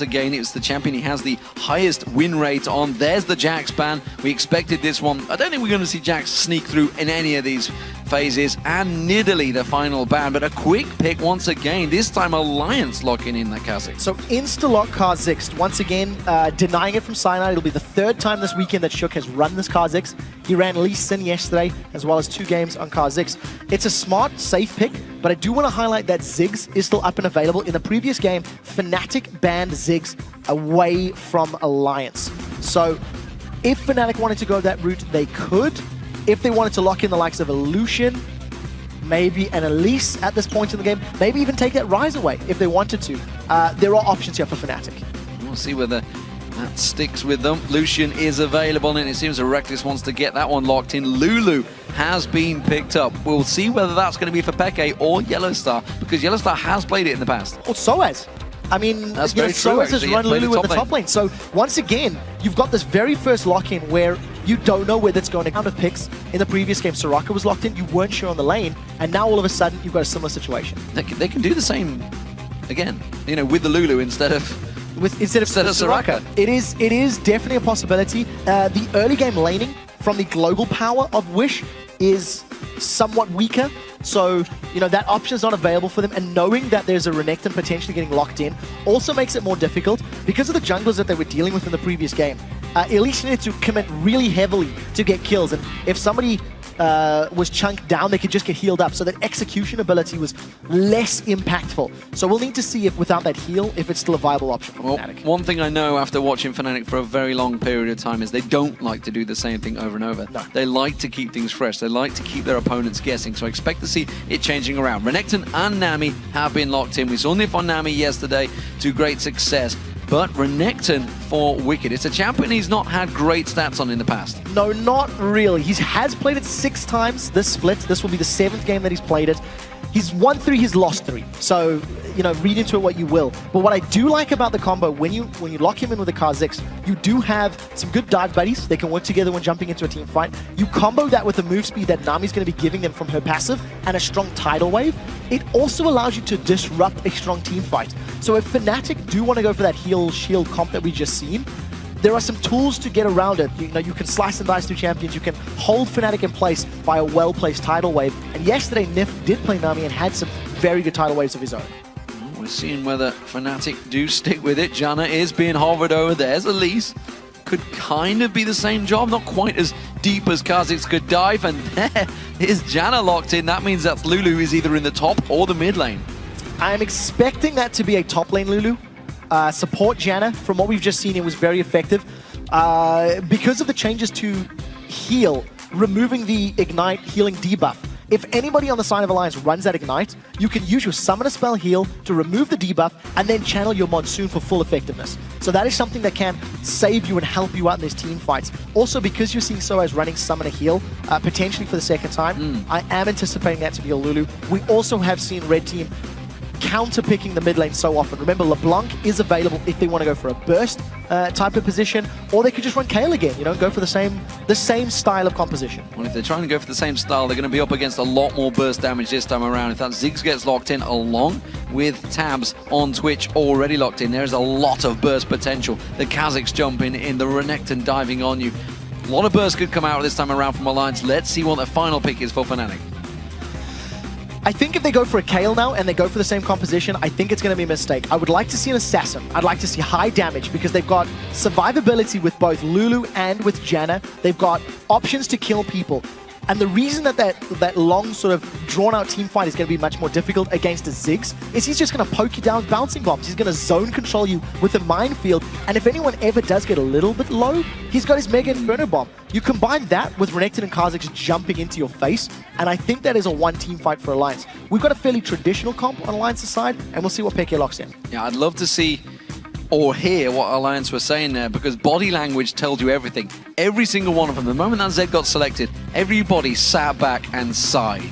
again. It's the champion he has the highest win rate on. There's the Jax ban. We expected this one. I don't think we're going to see Jax sneak through in any of these phases. And Nidalee, the final ban, but a quick pick once again. This time Alliance locking in the Kha'Zix. So insta-lock Kha'Zix, once again, denying it from Cyanide. It'll be the third time this weekend that Shook has run this Kha'Zix. He ran Lee Sin yesterday, as well as 2 games on Kha'Zix. It's a smart, safe pick, but I do want to highlight that Ziggs is still up and available. In the previous game, Fnatic banned Ziggs away from Alliance. So if Fnatic wanted to go that route, they could. If they wanted to lock in the likes of Illusion, maybe an Elise at this point in the game, maybe even take that Rise away if they wanted to. There are options here for Fnatic. We'll see whether that sticks with them. Lucian is available, and it seems that Reckless wants to get that one locked in. Lulu has been picked up. We'll see whether that's going to be for Peke or Yellowstar, because Yellowstar has played it in the past. Or Sociais. I mean, that's very true, Sociais has run Lulu in the top lane. So once again, you've got this very first lock-in where you don't know whether it's going to count of picks. In the previous game, Soraka was locked in, you weren't sure on the lane, and now all of a sudden you've got a similar situation. They can do the same again, you know, with the Lulu instead of Soraka. It is definitely a possibility. The early game laning from the global power of Wish is somewhat weaker. So, you know, that option is not available for them, and knowing that there's a Renekton potentially getting locked in also makes it more difficult because of the junglers that they were dealing with in the previous game. Elise needed to commit really heavily to get kills, and if somebody was chunked down, they could just get healed up. So that execution ability was less impactful. So we'll need to see if without that heal, if it's still a viable option for Fnatic. One thing I know after watching Fnatic for a very long period of time is they don't like to do the same thing over and over. No. They like to keep things fresh. They like to keep their opponents guessing. So I expect to see it changing around. Renekton and Nami have been locked in. We saw Nif on Nami yesterday to great success. But Renekton for Wicked. It's a champion he's not had great stats on in the past. No, not really. He has played it 6 times this split. This will be the 7th game that he's played it. He's won 3, he's lost 3. So, you know, read into it what you will. But what I do like about the combo, when you lock him in with a Kha'Zix, you do have some good dive buddies. They can work together when jumping into a team fight. You combo that with the move speed that Nami's going to be giving them from her passive and a strong tidal wave. It also allows you to disrupt a strong team fight. So if Fnatic do want to go for that heal shield comp that we just seen, there are some tools to get around it. You know, you can slice and dice through champions. You can hold Fnatic in place by a well-placed tidal wave. And yesterday, Nif did play Nami and had some very good tidal waves of his own. We're seeing whether Fnatic do stick with it. Janna is being hovered over. There's Elise. Could kind of be the same job, not quite as deep as Kha'Zix could dive. And there is Janna locked in. That means that Lulu is either in the top or the mid lane. I am expecting that to be a top lane Lulu. Support Janna, from what we've just seen, it was very effective. Because of the changes to heal, removing the Ignite healing debuff. If anybody on the side of Alliance runs that Ignite, you can use your Summoner Spell heal to remove the debuff and then channel your Monsoon for full effectiveness. So that is something that can save you and help you out in these team fights. Also, because you're seeing Sociais running Summoner heal, potentially for the 2nd time, I am anticipating that to be a Lulu. We also have seen Red Team counter-picking the mid lane so often. Remember, LeBlanc is available if they want to go for a burst type of position, or they could just run Kayle again, you know, go for the same style of composition. Well, if they're trying to go for the same style, they're going to be up against a lot more burst damage this time around. If that Ziggs gets locked in, along with Tabs on Twitch already locked in, there's a lot of burst potential. The Kha'Zix jumping in, the Renekton diving on you. A lot of burst could come out this time around from Alliance. Let's see what the final pick is for Fnatic. I think if they go for a Kayle now and they go for the same composition, I think it's going to be a mistake. I would like to see an Assassin. I'd like to see high damage because they've got survivability with both Lulu and with Janna. They've got options to kill people. And the reason that long sort of drawn-out team fight is going to be much more difficult against a Ziggs is he's just going to poke you down with bouncing bombs. He's going to zone control you with a minefield. And if anyone ever does get a little bit low, he's got his Mega Inferno Bomb. You combine that with Renekton and Kha'Zix jumping into your face, and I think that is a one-team fight for Alliance. We've got a fairly traditional comp on Alliance's side, and we'll see what Peke locks in. Yeah, I'd love to see or hear what Alliance were saying there, because body language tells you everything. Every single one of them, the moment that Zed got selected, everybody sat back and sighed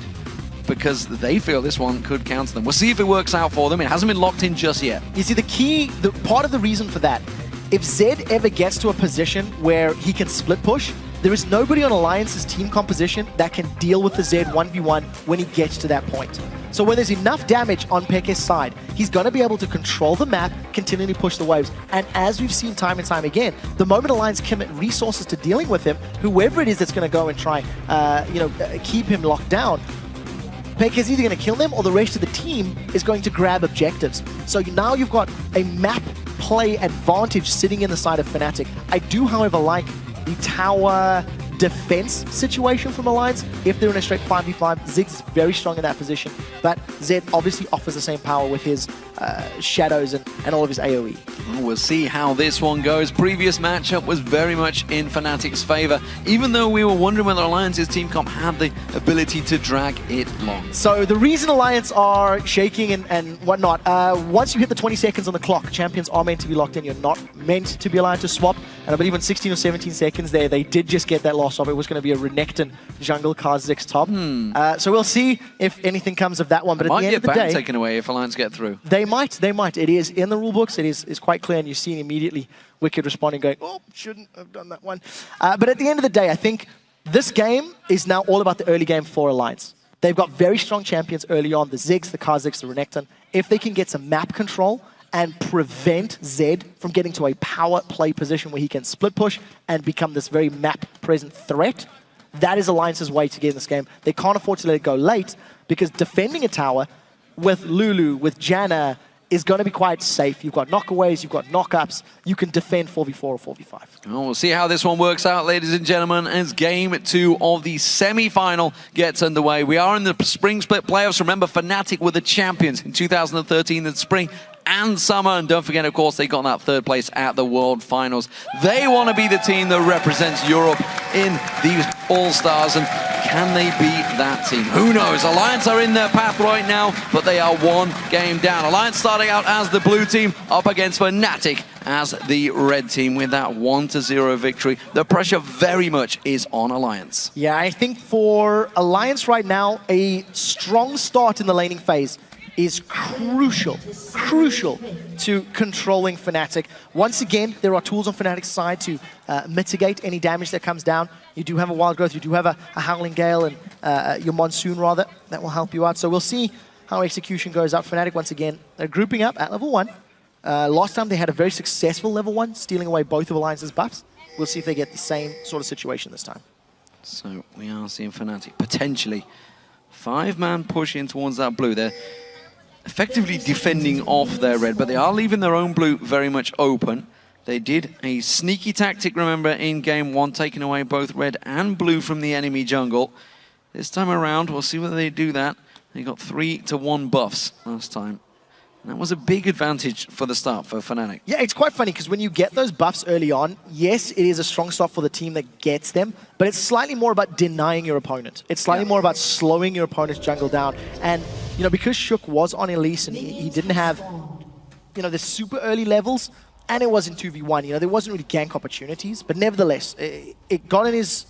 because they feel this one could counter them. We'll see if it works out for them. It hasn't been locked in just yet. You see, the part of the reason for that, if Zed ever gets to a position where he can split push, there is nobody on Alliance's team composition that can deal with the Zed 1v1 when he gets to that point. So when there's enough damage on Peke's side, he's going to be able to control the map, continually push the waves. And as we've seen time and time again, the moment Alliance commit resources to dealing with him, whoever it is that's going to go and try, keep him locked down, Peke's either going to kill them or the rest of the team is going to grab objectives. So now you've got a map play advantage sitting in the side of Fnatic. I do, however, like the tower defense situation from Alliance. If they're in a straight 5v5, Ziggs is very strong in that position, but Zed obviously offers the same power with his shadows and all of his AoE. Well, we'll see how this one goes. Previous matchup was very much in Fnatic's favor, even though we were wondering whether Alliance's team comp had the ability to drag it long. So the reason Alliance are shaking and whatnot, once you hit the 20 seconds on the clock, champions are meant to be locked in. You're not meant to be allowed to swap. And I believe in 16 or 17 seconds there, they did just get that loss off. It was going to be a Renekton jungle Kha'Zix top. So we'll see if anything comes of that one. But at the end of the day, might get taken away if Alliance get through. They might. It is in the rule books. It is quite clear, and you've seen immediately Wicked responding, going, "Oh, shouldn't have done that one." But at the end of the day, I think this game is now all about the early game for Alliance. They've got very strong champions early on: the Ziggs, the Kha'Zix, the Renekton. If they can get some map control and prevent Zed from getting to a power play position where he can split push and become this very map-present threat, that is Alliance's way to get in this game. They can't afford to let it go late, because defending a tower with Lulu, with Janna, is going to be quite safe. You've got knockaways, you've got knockups, you can defend 4v4 or 4v5. Oh, we'll see how this one works out, ladies and gentlemen, as Game 2 of the semi-final gets underway. We are in the spring split playoffs. Remember, Fnatic were the champions in 2013 in spring and summer, and don't forget, of course, they got that third place at the World Finals. They want to be the team that represents Europe in these All-Stars, and can they beat that team? Who knows? Alliance are in their path right now, but they are one game down. Alliance starting out as the blue team, up against Fnatic as the red team with that 1-0 victory. The pressure very much is on Alliance. Yeah, I think for Alliance right now, a strong start in the laning phase is crucial to controlling Fnatic. Once again, there are tools on Fnatic's side to mitigate any damage that comes down. You do have a Wild Growth, you do have a Howling Gale, and your Monsoon, rather, that will help you out. So we'll see how execution goes up. Fnatic, once again, they're grouping up at level 1. Last time they had a very successful level 1, stealing away both of Alliance's buffs. We'll see if they get the same sort of situation this time. So we are seeing Fnatic potentially 5-man push in towards that blue. They're effectively defending off their red, but they are leaving their own blue very much open. They did a sneaky tactic, remember, in Game 1, taking away both red and blue from the enemy jungle. This time around, we'll see whether they do that. They got 3-1 buffs last time. And that was a big advantage for the start for Fnatic. Yeah, it's quite funny, because when you get those buffs early on, yes, it is a strong start for the team that gets them, but it's slightly more about denying your opponent. It's slightly more about slowing your opponent's jungle down. And, you know, because Shook was on Elise and he didn't have, you know, the super early levels, and it was in 2v1, you know, there wasn't really gank opportunities, but nevertheless, it got in his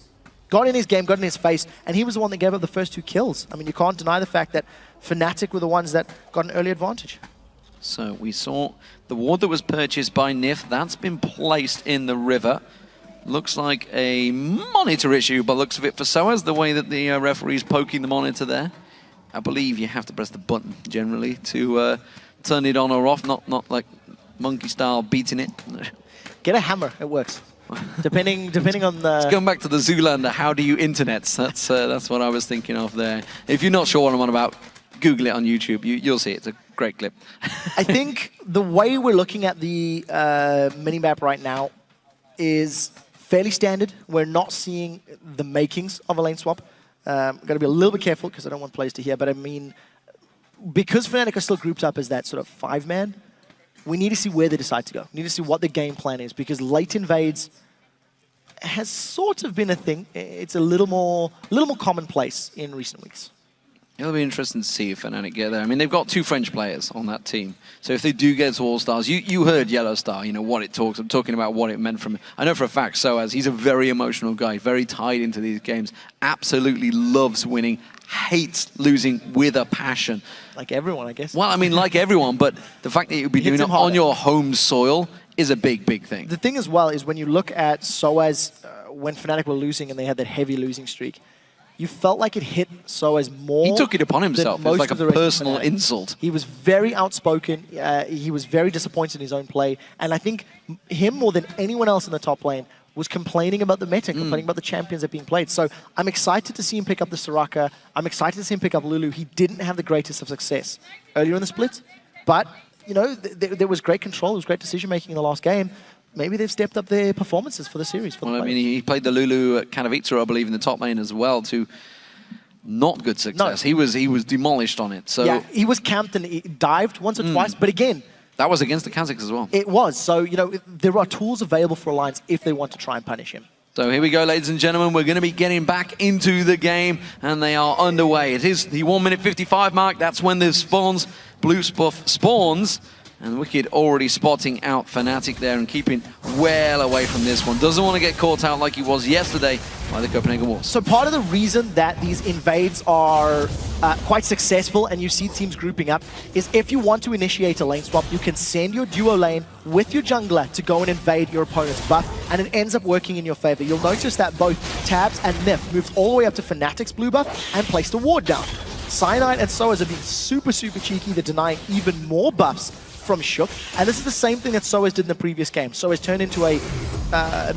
game, got in his face, and he was the one that gave up the first 2 kills. I mean, you can't deny the fact that Fnatic were the ones that got an early advantage. So we saw the ward that was purchased by Nif. That's been placed in the river. Looks like a monitor issue, but looks of it for Sociais, the way that the referee's poking the monitor there. I believe you have to press the button generally to turn it on or off, not like monkey style beating it. Get a hammer, it works. Depending on the... It's going back to the Zoolander, how do you internets? That's what I was thinking of there. If you're not sure what I'm on about, Google it on YouTube. You'll see it. It's a great clip. I think the way we're looking at the minimap right now is fairly standard. We're not seeing the makings of a lane swap. Got to be a little bit careful because I don't want players to hear, but I mean, because Fnatic are still grouped up as that sort of 5-man, we need to see where they decide to go. We need to see what the game plan is, because late invades has sort of been a thing. It's a little more commonplace in recent weeks. It'll be interesting to see if Fnatic get there. I mean, they've got 2 French players on that team. So if they do get to All-Stars, you heard Yellow Star, you know, what it talks. I'm talking about what it meant from... I know for a fact, Sociais, he's a very emotional guy, very tied into these games, absolutely loves winning, hates losing with a passion. Like everyone, I guess. Well, I mean, like everyone, but the fact that you'll be doing it on your home soil is a big, big thing. The thing as well is when you look at Sociais, when Fnatic were losing and they had that heavy losing streak, you felt like it hit Soaz more. He took it upon himself. It was like a personal Fnatic. insult. He was very outspoken. He was very disappointed in his own play. And I think him more than anyone else in the top lane was complaining about the meta, complaining about the champions that are being played. So I'm excited to see him pick up the Soraka. I'm excited to see him pick up Lulu. He didn't have the greatest of success earlier in the split, but you know, there was great control, there was great decision-making in the last game. Maybe they've stepped up their performances for the series. For I mean, he played the Lulu at Katowice, I believe, in the top lane as well, to not good success. No. He was demolished on it. So yeah, he was camped and he dived once or twice, but again, that was against the Kazakhs as well. It was. So, you know, there are tools available for Alliance if they want to try and punish him. So here we go, ladies and gentlemen. We're going to be getting back into the game, and they are underway. It is the 1 minute 55 mark. That's when the blue buff spawns. And Wicked already spotting out Fnatic there and keeping well away from this one. Doesn't want to get caught out like he was yesterday by the Copenhagen Wolves. So part of the reason that these invades are quite successful and you see teams grouping up is if you want to initiate a lane swap, you can send your duo lane with your jungler to go and invade your opponent's buff, and it ends up working in your favor. You'll notice that both Tabs and Nif moved all the way up to Fnatic's blue buff and placed a ward down. Cyanide and Soaz have been super cheeky. They're denying even more buffs from Shook, and this is the same thing that Soaz did in the previous game. Soaz turned into a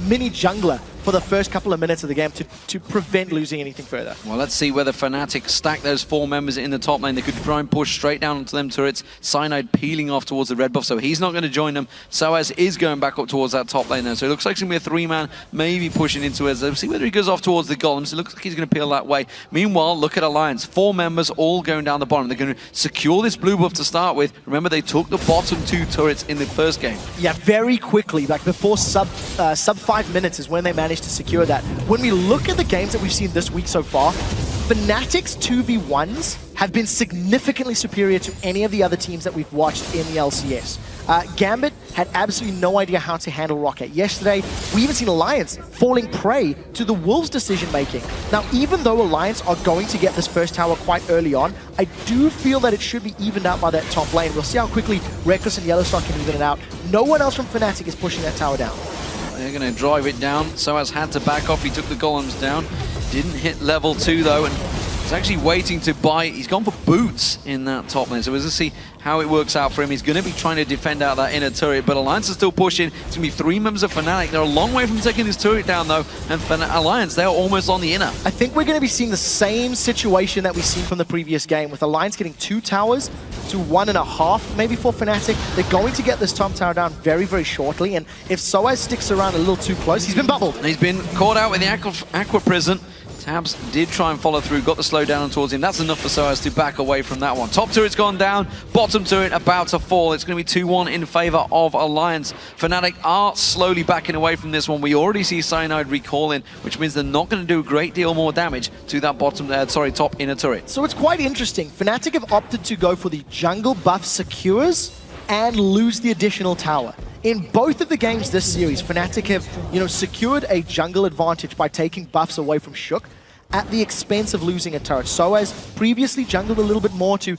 mini jungler for the first couple of minutes of the game to prevent losing anything further. Well, let's see whether Fnatic stack those 4 members in the top lane. They could try and push straight down onto them turrets. Cyanide peeling off towards the red buff, so he's not going to join them. Soaz is going back up towards that top lane now, so it looks like it's going to be a 3-man, maybe pushing into it. Let's see whether he goes off towards the golems. It looks like he's going to peel that way. Meanwhile, look at Alliance. 4 members all going down the bottom. They're going to secure this blue buff to start with. Remember, they took the bottom 2 turrets in the first game. Yeah, very quickly, like before sub 5 minutes is when they managed to secure that. When we look at the games that we've seen this week so far, Fnatic's 2v1s have been significantly superior to any of the other teams that we've watched in the LCS. Gambit had absolutely no idea how to handle Rocket. Yesterday, we even seen Alliance falling prey to the Wolves' decision-making. Now, even though Alliance are going to get this first tower quite early on, I do feel that it should be evened out by that top lane. We'll see how quickly Reckless and Yellowstar can even it out. No one else from Fnatic is pushing that tower down. They're going to drive it down. Soaz had to back off. He took the golems down. Didn't hit level 2 though, and he's actually waiting to buy. He's gone for boots in that top lane. So we'll see how it works out for him. He's going to be trying to defend out that inner turret, but Alliance is still pushing. It's going to be 3 members of Fnatic. They're a long way from taking this turret down though, and Alliance, they're almost on the inner. I think we're going to be seeing the same situation that we've seen from the previous game, with Alliance getting 2 towers to 1.5 maybe for Fnatic. They're going to get this top tower down very shortly, and if Soaz sticks around a little too close, he's been bubbled. And he's been caught out with the Aqua Prison. Tabs did try and follow through, got the slow down towards him. That's enough for Soaz to back away from that one. Top turret's gone down, bottom turret about to fall. It's going to be 2-1 in favor of Alliance. Fnatic are slowly backing away from this one. We already see Cyanide recalling, which means they're not going to do a great deal more damage to that top inner turret. So it's quite interesting. Fnatic have opted to go for the jungle buff secures and lose the additional tower. In both of the games this series, Fnatic have, secured a jungle advantage by taking buffs away from Shook at the expense of losing a turret. Soaz previously jungled a little bit more to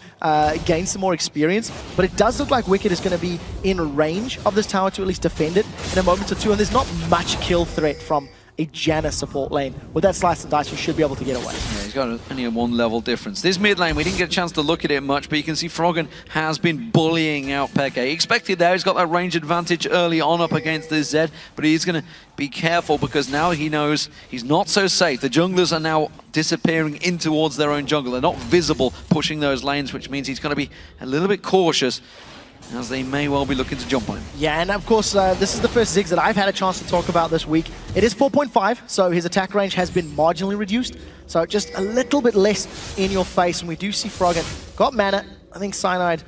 gain some more experience, but it does look like Wicked is going to be in range of this tower to at least defend it in a moment or two, and there's not much kill threat from a Janna support lane. With that slice and dice, you should be able to get away. Yeah, he's got only a 1 level difference. This mid lane, we didn't get a chance to look at it much, but you can see Froggen has been bullying out Peke. He expected there, he's got that range advantage early on up against this Zed, but he's going to be careful because now he knows he's not so safe. The junglers are now disappearing in towards their own jungle. They're not visible pushing those lanes, which means he's going to be a little bit cautious, as they may well be looking to jump on him. Yeah, and of course, this is the first Ziggs that I've had a chance to talk about this week. It is 4.5, so his attack range has been marginally reduced, so just a little bit less in your face, and we do see Froggen got mana. I think Cyanide,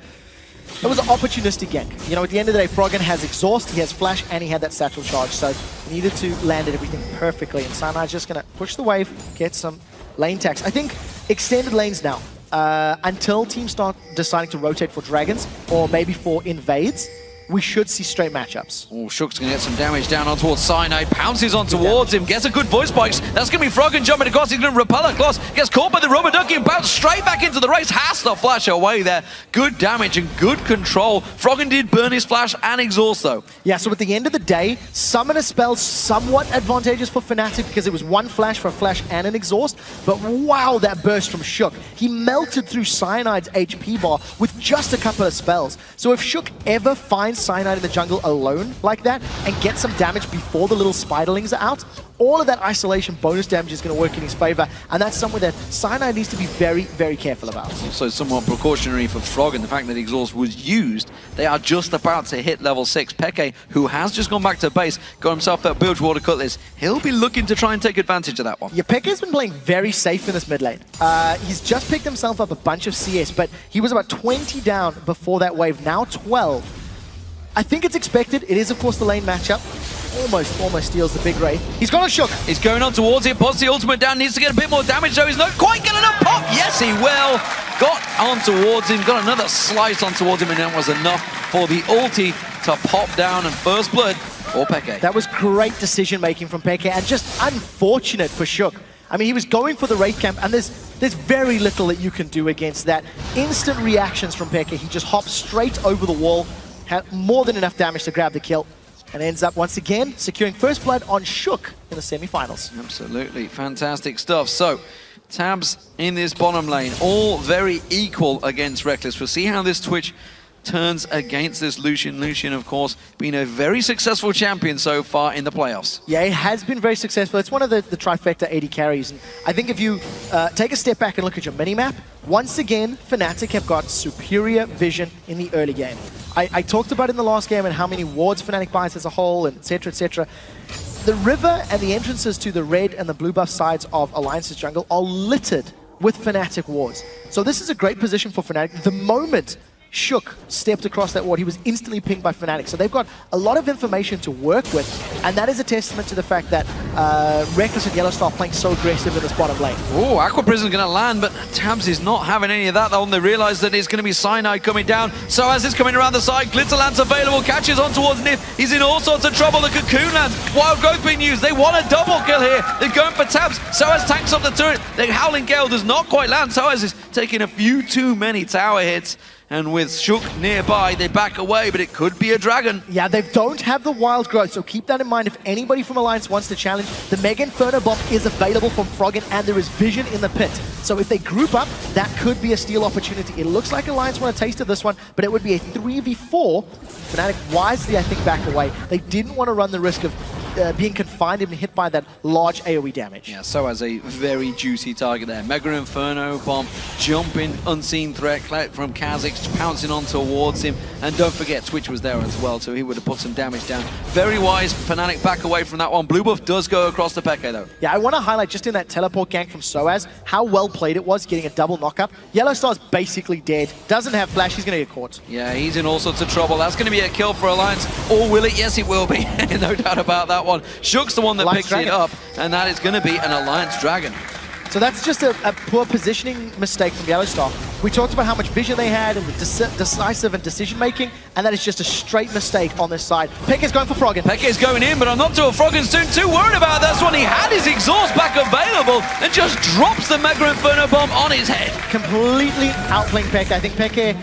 it was an opportunistic gank. At the end of the day, Froggen has exhaust, he has flash, and he had that satchel charge, so he needed to land everything perfectly, and Cyanide's just going to push the wave, get some lane tax. I think extended lanes now. Until teams start deciding to rotate for dragons or maybe for invades, we should see straight matchups. Oh, Shook's going to get some damage down on towards Cyanide. Pounces on towards him. Gets a good voice spikes. That's going to be Froggen jumping across. He's going to repel across. Gets caught by the rubber ducky and bounces straight back into the race. Has to flash away there. Good damage and good control. Froggen did burn his flash and exhaust though. Yeah, so at the end of the day, Summoner spell's somewhat advantageous for Fnatic because it was one flash for a flash and an exhaust. But wow, that burst from Shook. He melted through Cyanide's HP bar with just a couple of spells. So if Shook ever finds Cyanide in the jungle alone like that and gets some damage before the little spiderlings are out, all of that isolation bonus damage is going to work in his favor, and that's something that Cyanide needs to be very, very careful about. Also somewhat precautionary for Froggen, the fact that exhaust was used. They are just about to hit level 6. Peke, who has just gone back to base, got himself that Bilge Water Cutlass. He'll be looking to try and take advantage of that one. Yeah, Peke's been playing very safe in this mid lane. He's just picked himself up a bunch of CS, but he was about 20 down before that wave, now 12. I think it's expected. It is, of course, the lane matchup. Almost steals the big Wraith. He's got a Shook. He's going on towards it. Pots the ultimate down. Needs to get a bit more damage, though. He's not quite getting enough pop. Yes, he will. Got on towards him. Got another slice on towards him, and that was enough for the ulti to pop down. And first blood for Peke. That was great decision-making from Peke, and just unfortunate for Shook. I mean, he was going for the Wraith camp, and there's very little that you can do against that. Instant reactions from Peke. He just hopped straight over the wall, had more than enough damage to grab the kill, and ends up once again securing first blood on Shook in the semi-finals. Absolutely fantastic stuff. So, tabs in this bottom lane, all very equal against Reckless. We'll see how this Twitch turns against this Lucian. Lucian, of course, being a very successful champion so far in the playoffs. Yeah, it has been very successful. It's one of the trifecta AD carries. And I think if you take a step back and look at your mini-map, once again, Fnatic have got superior vision in the early game. I talked about in the last game and how many wards Fnatic buys as a whole, and etc., etc. The river and the entrances to the red and the blue buff sides of Alliance's jungle are littered with Fnatic wards. So this is a great position for Fnatic. The moment Shook stepped across that ward, he was instantly pinged by Fnatic. So they've got a lot of information to work with, and that is a testament to the fact that Reckless and Yellowstar are playing so aggressive in this bottom lane. Oh, Aqua Prison's going to land, but Tabs is not having any of that though. They realize that it's going to be Cyanide coming down. So as it's coming around the side, Glitterland's available, catches on towards Nif. He's in all sorts of trouble. The Cocoon lands. Wild Growth being used. They want a double kill here. They're going for Tabs. Soaz tanks up the turret. The Howling Gale does not quite land. Soaz is taking a few too many tower hits. And with Shook nearby, they back away, but it could be a dragon. Yeah, they don't have the wild growth, so keep that in mind. If anybody from Alliance wants to challenge, the Mega Inferno bomb is available from Froggen, and there is vision in the pit. So if they group up, that could be a steal opportunity. It looks like Alliance want a taste of this one, but it would be a 3v4. Fnatic wisely, I think, back away. They didn't want to run the risk of being confined and hit by that large AoE damage. Yeah, so as a very juicy target there. Mega Inferno bomb, jumping, unseen threat from Kha'Zix, pouncing on towards him. And don't forget, Twitch was there as well, so he would have put some damage down. Very wise, Fnatic back away from that one. Blue buff does go across the Peke though. Yeah, I want to highlight just in that teleport gank from Soaz, how well played it was, getting a double knockup. Yellowstar's basically dead, doesn't have flash, he's going to get caught. Yeah, he's in all sorts of trouble. That's going to be a kill for Alliance. Or will it? Yes, it will be. No doubt about that one. Shook's the one that Alliance picks Dragon. it up, and that is going to be an Alliance Dragon. So that's just a poor positioning mistake from Yellowstar. We talked about how much vision they had and the decisive and decision-making, and that is just a straight mistake on this side. Peke's going for Froggen. Peke's going in, but I'm not sure Froggen's too worried about this one. He had his exhaust back available and just drops the Mega Inferno bomb on his head. Completely outplaying Peke. I think Peke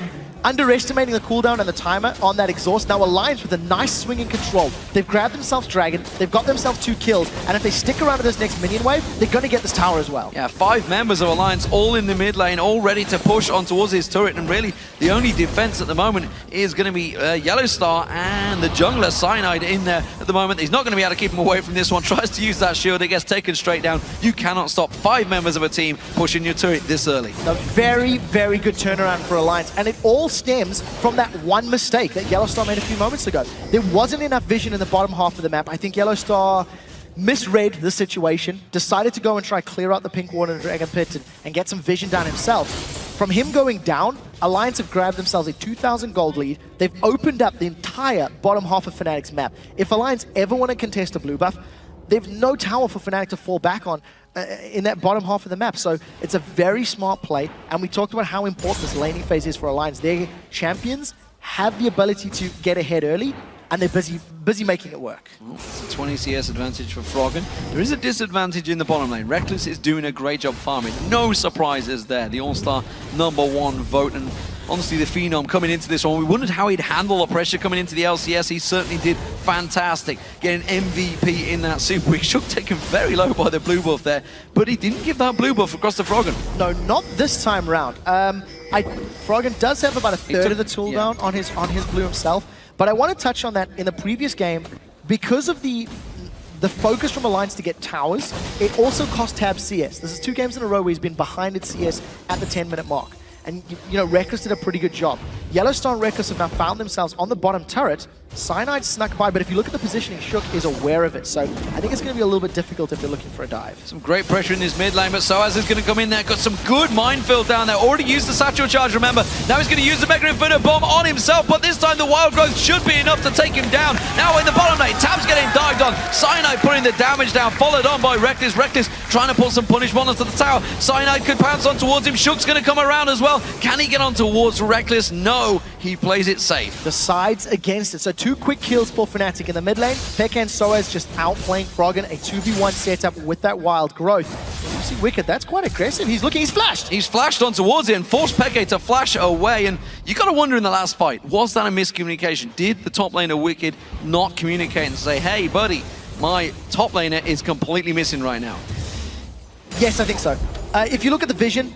underestimating the cooldown and the timer on that exhaust. Now Alliance with a nice swinging control. They've grabbed themselves Dragon, they've got themselves 2 kills, and if they stick around to this next minion wave, they're going to get this tower as well. Yeah, 5 members of Alliance all in the mid lane, all ready to push on towards his turret, and really the only defense at the moment is going to be Yellowstar and the jungler Cyanide in there at the moment. He's not going to be able to keep him away from this one, tries to use that shield, it gets taken straight down. You cannot stop 5 members of a team pushing your turret this early. A very, very good turnaround for Alliance, and it all stems from that one mistake that Yellowstar made a few moments ago. There wasn't enough vision in the bottom half of the map. I think Yellowstar misread the situation, decided to go and try clear out the pink ward in the Dragon Pit and get some vision down himself. From him going down, Alliance have grabbed themselves a 2,000 gold lead. They've opened up the entire bottom half of Fnatic's map. If Alliance ever want to contest a blue buff, they've no tower for Fnatic to fall back on in that bottom half of the map. So it's a very smart play, and we talked about how important this laning phase is for Alliance. Their champions have the ability to get ahead early, and they're busy making it work. Well, it's a 20 CS advantage for Froggen. There is a disadvantage in the bottom lane. Reckless is doing a great job farming. No surprises there. The All-Star #1 vote, and honestly, the Phenom coming into this one, we wondered how he'd handle the pressure coming into the LCS. He certainly did fantastic, getting MVP in that Super Week. Shook taken very low by the blue buff there, but he didn't give that blue buff across to Froggen. No, not this time round. Froggen does have about a third of the cooldown on his blue himself, but I want to touch on that in the previous game. Because of the focus from Alliance to get towers, it also cost Tab CS. This is 2 games in a row where he's been behind its CS at the 10-minute mark. And, you know, Reckless did a pretty good job. Yellowstar and Reckless have now found themselves on the bottom turret. Cyanide snuck by, but if you look at the positioning, Shook is aware of it. So I think it's going to be a little bit difficult if they're looking for a dive. Some great pressure in his mid lane, but Soaz is going to come in there. Got some good minefield down there. Already used the satchel charge, remember. Now he's going to use the Mega Inferno bomb on himself, but this time the wild growth should be enough to take him down. Now in the bottom lane, Tab's getting dived on. Cyanide putting the damage down, followed on by Reckless. Reckless trying to pull some punishment onto the tower. Cyanide could pounce on towards him. Shook's going to come around as well. Can he get on towards Reckless? No, he plays it safe. The sides against it. So 2 quick kills for Fnatic in the mid lane. Pekka and Soaz just outplaying Froggen. A 2v1 setup with that wild growth. You see Wicked, that's quite aggressive. He's flashed. He's flashed on towards it and forced Peke to flash away. And you got to wonder in the last fight, was that a miscommunication? Did the top laner Wicked not communicate and say, hey, buddy, my top laner is completely missing right now? Yes, I think so. If you look at the vision, you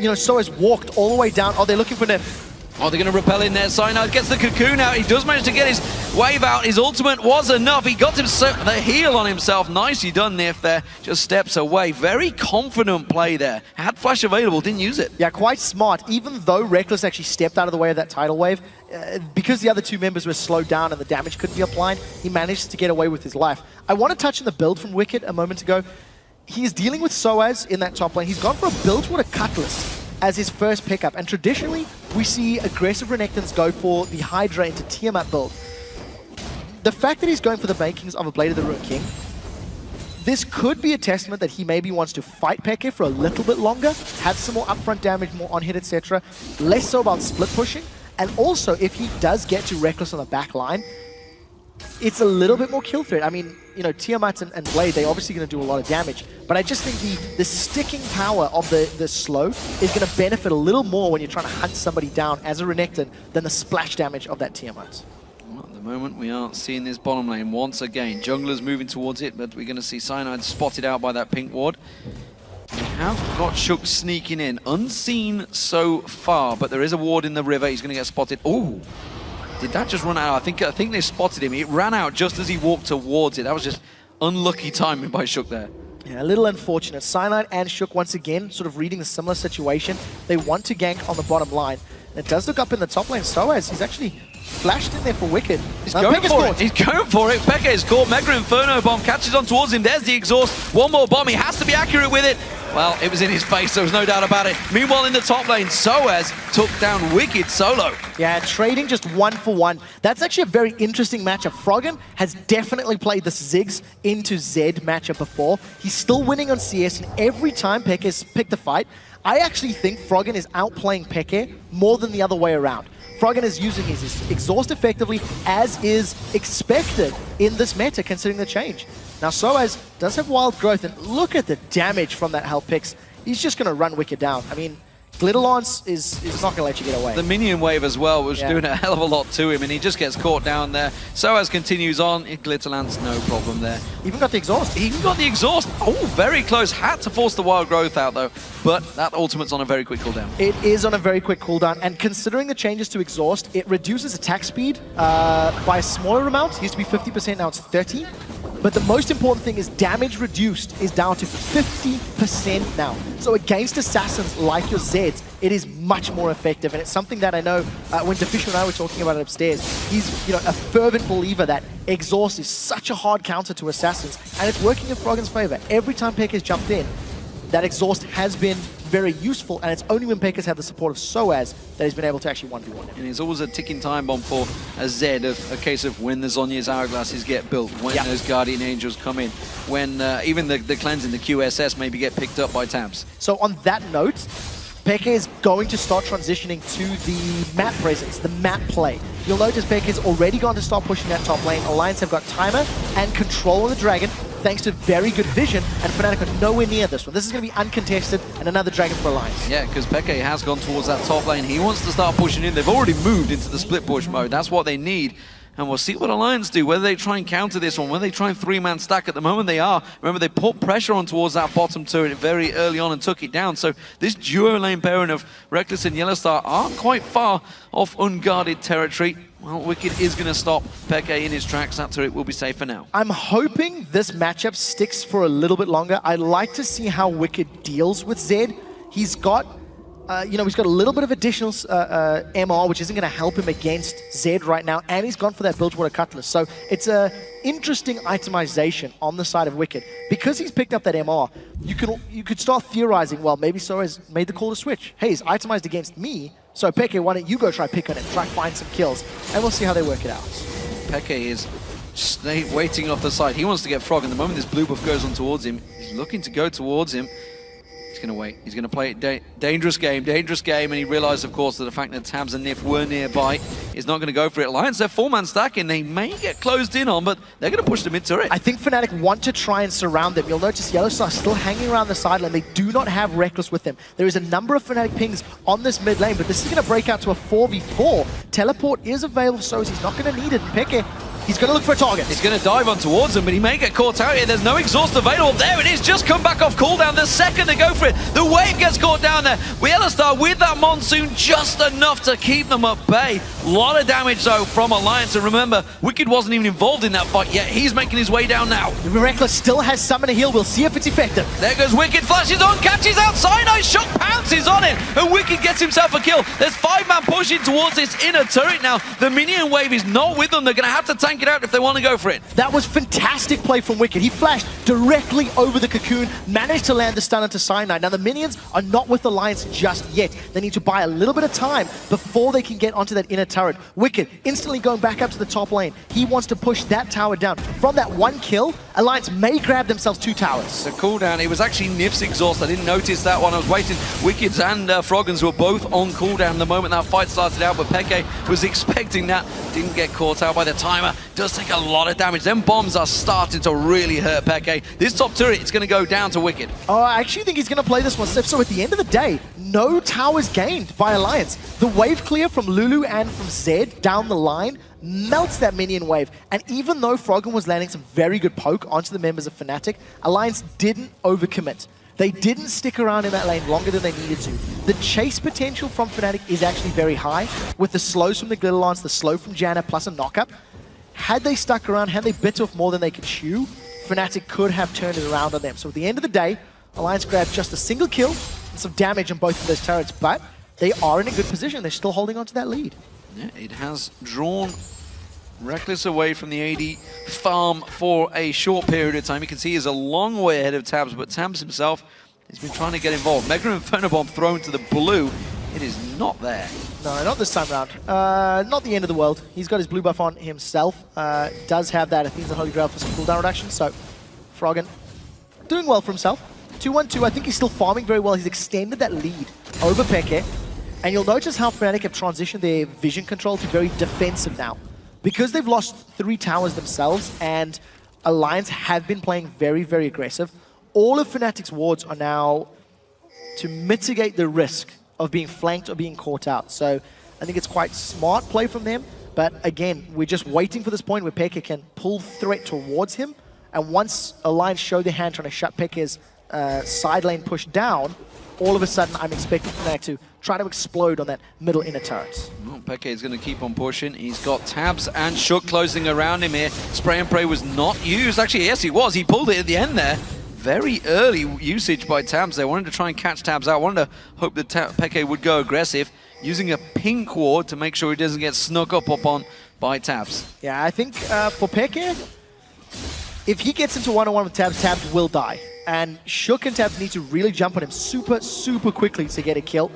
know, Soaz walked all the way down. Oh, they're looking for Nymph. Oh, they're going to repel in there. Cyanide gets the cocoon out. He does manage to get his wave out. His ultimate was enough. He got the heal on himself. Nicely done, Nif there. Just steps away. Very confident play there. Had flash available, didn't use it. Yeah, quite smart. Even though Reckless actually stepped out of the way of that tidal wave, because the other 2 members were slowed down and the damage couldn't be applied, he managed to get away with his life. I want to touch on the build from Wicked a moment ago. He is dealing with Soaz in that top lane. He's gone for a Bilgewater Cutlass as his first pickup, and traditionally we see aggressive Renekton's go for the Hydra into Tiamat build. The fact that he's going for the makings of a Blade of the Ruined King, this could be a testament that he maybe wants to fight Peke for a little bit longer, have some more upfront damage, more on hit, etc. Less so about split pushing, and also if he does get to Reckless on the back line, it's a little bit more kill threat. I mean, you know, Tiamat and Blade, they're obviously going to do a lot of damage, but I just think the sticking power of the slow is going to benefit a little more when you're trying to hunt somebody down as a Renekton than the splash damage of that Tiamat. Well, at the moment, we are seeing this bottom lane once again. Junglers moving towards it, but we're going to see Cyanide spotted out by that pink ward. We have got Shook sneaking in, unseen so far, but there is a ward in the river. He's going to get spotted. Ooh. Did that just run out? I think they spotted him. It ran out just as he walked towards it. That was just unlucky timing by Shook there. Yeah, a little unfortunate. Cyanide and Shook once again sort of reading a similar situation. They want to gank on the bottom line. And it does look up in the top lane. Soaz, he's actually flashed in there for Wicked. He's going for it. He's going for it. Peke is caught. Mega Inferno bomb catches on towards him. There's the exhaust. One more bomb. He has to be accurate with it. Well, it was in his face. There was no doubt about it. Meanwhile, in the top lane, Soaz took down Wicked solo. Yeah, trading just 1-for-1. That's actually a very interesting matchup. Froggen has definitely played this Ziggs into Zed matchup before. He's still winning on CS, and every time Peke has picked the fight, I actually think Froggen is outplaying Peke more than the other way around. Froggen is using his exhaust effectively, as is expected in this meta, considering the change. Now, Soaz does have wild growth, and look at the damage from that health picks. He's just going to run Wicked down. I mean, Glitterlance is not going to let you get away. The minion wave as well was doing a hell of a lot to him, and he just gets caught down there. Soaz continues on. Glitterlance, no problem there. Even got the exhaust. Even got the exhaust. Oh, very close. Had to force the wild growth out, though. But that ultimate's on a very quick cooldown. It is on a very quick cooldown, and considering the changes to exhaust, it reduces attack speed by a smaller amount. It used to be 50%, now it's 30%. But the most important thing is damage reduced is down to 50% now. So against assassins like your Zeds, it is much more effective. And it's something that I know when Deficio and I were talking about it upstairs, he's a fervent believer that exhaust is such a hard counter to assassins. And it's working in Froggen's favor. Every time Peke has jumped in, that exhaust has been very useful, and it's only when Pekka's had the support of Soaz that he's been able to actually 1v1 him. And it's always a ticking time bomb for a Zed, of a case of when the Zhonya's hourglasses get built, when those Guardian Angels come in, when even the cleansing, the QSS maybe get picked up by tabs. So on that note, Peke is going to start transitioning to the map presence, the map play. You'll notice Peke has already gone to start pushing that top lane. Alliance have got timer and control of the dragon, thanks to very good vision, and Fnatic are nowhere near this one. This is going to be uncontested, and another dragon for Alliance. Yeah, because Peke has gone towards that top lane. He wants to start pushing in. They've already moved into the split push mode. That's what they need. And we'll see what Alliance do, whether they try and counter this one, whether they try and three-man stack. At the moment they are. Remember, they put pressure on towards that bottom turret very early on and took it down. So this duo lane pairing of Reckless and Yellowstar aren't quite far off unguarded territory. Well, Wicked is going to stop Peke in his tracks. That turret will be safe for now. I'm hoping this matchup sticks for a little bit longer. I'd like to see how Wicked deals with Zed. He's got he's got a little bit of additional MR, which isn't going to help him against Zed right now, and he's gone for that Bilgewater Cutlass. So it's a interesting itemization on the side of Wicked. Because he's picked up that MR, you could start theorizing, well, maybe Sora's made the call to switch. Hey, he's itemized against me, so Peke, why don't you go try pick on him, try find some kills, and we'll see how they work it out. Peke is just waiting off the side. He wants to get Frog, and the moment this blue buff goes on towards him, he's looking to go towards him. He's going to wait. He's going to play it dangerous game, and he realized, of course, that the fact that Tabs and Nif were nearby is not going to go for it. Alliance, they're four-man stacking. They may get closed in on, but they're going to push the mid-turret. I think Fnatic want to try and surround them. You'll notice Yellowstar still hanging around the sideline. They do not have Reckless with them. There is a number of Fnatic pings on this mid lane, but this is going to break out to a 4v4. Teleport is available, so he's not going to need it. Peke, he's going to look for a target. He's going to dive on towards him, but he may get caught out here. There's no exhaust available. There it is, just come back off cooldown the second they go for it. The wave gets caught down there. Yellowstar with that Monsoon, just enough to keep them at bay. A lot of damage, though, from Alliance. And remember, Wicked wasn't even involved in that fight yet. He's making his way down now. Reckless still has Summon a Heal. We'll see if it's effective. There goes Wicked, flashes on, catches out, Cyanide Shock pounces on it, and Wicked gets himself a kill. There's 5-man pushing towards this inner turret now. The minion wave is not with them. They're going to have to tank it out if they want to go for it. That was fantastic play from Wicked. He flashed directly over the cocoon, managed to land the stun onto Cyanide. Now the minions are not with Alliance just yet. They need to buy a little bit of time before they can get onto that inner turret. Wicked instantly going back up to the top lane. He wants to push that tower down. From that one kill, Alliance may grab themselves 2 towers. The cooldown, it was actually Nif's exhaust. I didn't notice that one. I was waiting. Wicked's and Froggen's were both on cooldown the moment that fight started out, but Peke was expecting that. Didn't get caught out by the timer. Does take a lot of damage. Them bombs are starting to really hurt Peke. This top turret is going to go down to Wicked. Oh, I actually think he's going to play this one safe. So at the end of the day, no towers gained by Alliance. The wave clear from Lulu and from Zed down the line melts that minion wave. And even though Froggen was landing some very good poke onto the members of Fnatic, Alliance didn't overcommit. They didn't stick around in that lane longer than they needed to. The chase potential from Fnatic is actually very high, with the slows from the Glitter Lance, the slow from Janna, plus a knockup. Had they stuck around, had they bit off more than they could chew, Fnatic could have turned it around on them. So at the end of the day, Alliance grabbed just a single kill and some damage on both of those turrets, but they are in a good position. They're still holding on to that lead. Yeah, it has drawn Reckless away from the AD farm for a short period of time. You can see he's a long way ahead of Tabs, but Tabs himself has been trying to get involved. Mega Inferno Bomb thrown to the blue. It is not there. No, not this time around. Not the end of the world. He's got his blue buff on himself. Does have that. I think he's the Holy Grail for some cooldown reduction. So, Froggen doing well for himself. 2-1-2. I think he's still farming very well. He's extended that lead over Peke. And you'll notice how Fnatic have transitioned their vision control to very defensive now. Because they've lost 3 towers themselves and Alliance have been playing very, very aggressive, all of Fnatic's wards are now to mitigate the risk of being flanked or being caught out. So I think it's quite smart play from them. But again, we're just waiting for this point where Peke can pull threat towards him. And once Alliance show their hand trying to shut Peke's side lane push down, all of a sudden I'm expecting Fnatic to try to explode on that middle inner turret. Well, Peke is going to keep on pushing. He's got Tabs and Shook closing around him here. Spray and pray was not used. Actually, yes, he was. He pulled it at the end there. Very early usage by Tabs. They wanted to try and catch Tabs out. Wanted to hope that Peke would go aggressive, using a pink ward to make sure he doesn't get snuck up on by Tabs. Yeah, I think for Peke, if he gets into one-on-one with Tabs, Tabs will die. And Shook and Tabs need to really jump on him super, super quickly to get a kill.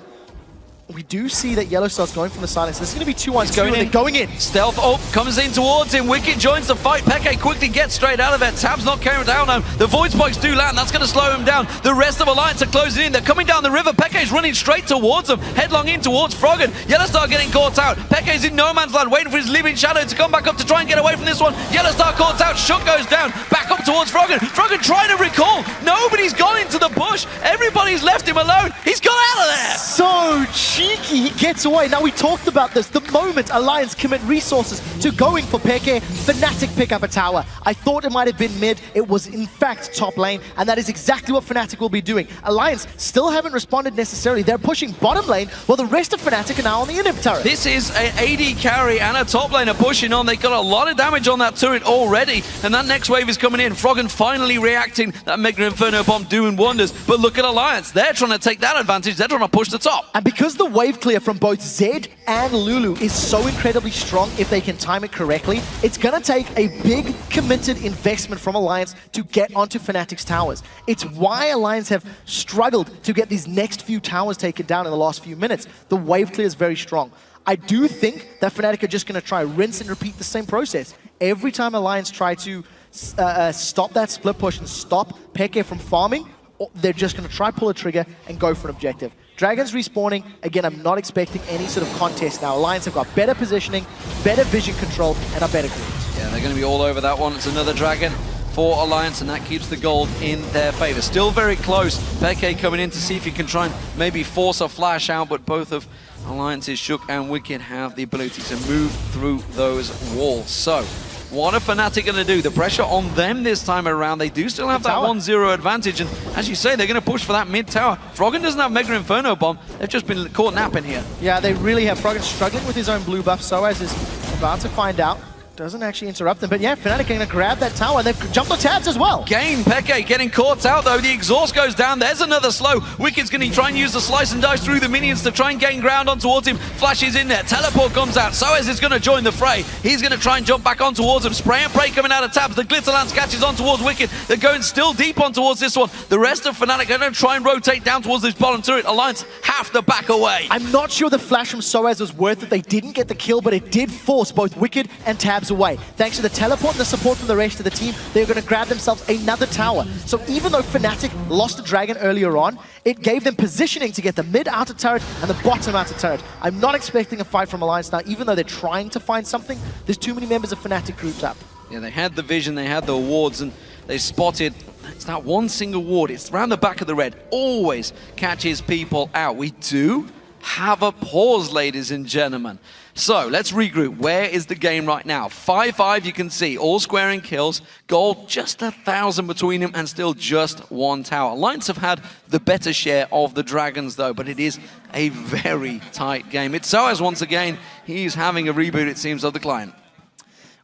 we do see that Yellow starts going from the silence. This is going to be 2-1. Going in. Stealth, comes in towards him. Wicked joins the fight. Peke quickly gets straight out of it. Tab's not carrying down him. The Void Spikes do land. That's going to slow him down. The rest of Alliance are closing in. They're coming down the river. Peke's running straight towards them. Headlong in towards Froggen. Yellowstar getting caught out. Peke's in no man's land, waiting for his living shadow to come back up to try and get away from this one. Yellowstar caught out. Shook goes down. Back up towards Froggen. Froggen trying to recall. Nobody's gone into the bush. Everybody's left him alone. He's got out of there. So cheeky. He gets away. Now, we talked about this. The moment Alliance commit resources to going for Peke, Fnatic pick up a tower. I thought it might have been mid. It was, in fact, top lane, and that is exactly what Fnatic will be doing. Alliance still haven't responded necessarily. They're pushing bottom lane, while the rest of Fnatic are now on the inhib turret. This is an AD carry and a top laner pushing on. They got a lot of damage on that turret already, and that next wave is coming in. Froggen finally reacting. That Mega Inferno bomb doing wonders, but look at Alliance. They're trying to take that advantage. They're trying to push the top. And because the wave clear from both Zed and Lulu is so incredibly strong, if they can time it correctly, it's going to take a big committed investment from Alliance to get onto Fnatic's towers. It's why Alliance have struggled to get these next few towers taken down in the last few minutes. The wave clear is very strong. I do think that Fnatic are just going to try rinse and repeat the same process. Every time Alliance try to stop that split push and stop Peke from farming, they're just going to try pull a trigger and go for an objective. Dragons respawning. Again, I'm not expecting any sort of contest now. Alliance have got better positioning, better vision control, and are better greens. Yeah, they're going to be all over that one. It's another dragon for Alliance, and that keeps the gold in their favor. Still very close. Peke coming in to see if he can try and maybe force a flash out, but both of Alliance's Shook and Wicked have the ability to move through those walls. So, what are Fnatic going to do? The pressure on them this time around. They do still have that 1-0 advantage, and as you say, they're going to push for that mid tower. Froggen doesn't have Mega Inferno bomb. They've just been caught napping here. Yeah, they really have. Froggen struggling with his own blue buff. Soaz is about to find out. Doesn't actually interrupt them, but yeah, Fnatic are going to grab that tower, and they've jumped the tabs as well. Game, Peke getting caught out though. The exhaust goes down. There's another slow. Wicked's going to try and use the slice and dice through the minions to try and gain ground on towards him. Flashes in there. Teleport comes out. Soaz is going to join the fray. He's going to try and jump back on towards him. Spray and pray coming out of tabs. The Glitter Lance catches on towards Wicked. They're going still deep on towards this one. The rest of Fnatic are going to try and rotate down towards this bottom turret. Alliance have to back away. I'm not sure the flash from Soaz was worth it. They didn't get the kill, but it did force both Wicked and tabs away. Thanks to the teleport and the support from the rest of the team, they're going to grab themselves another tower. So even though Fnatic lost the dragon earlier on, it gave them positioning to get the mid outer turret and the bottom outer turret. I'm not expecting a fight from Alliance now, even though they're trying to find something. There's too many members of Fnatic grouped up. Yeah, they had the vision, they had the wards, and they spotted it's that one single ward. It's around the back of the red. Always catches people out. We do have a pause, ladies and gentlemen. So let's regroup. Where is the game right now? 5-5, you can see, all squaring kills. Gold, just 1,000 between them, and still just one tower. Alliance have had the better share of the dragons, though, but it is a very tight game. It's Soaz once again. He's having a reboot, it seems, of the client.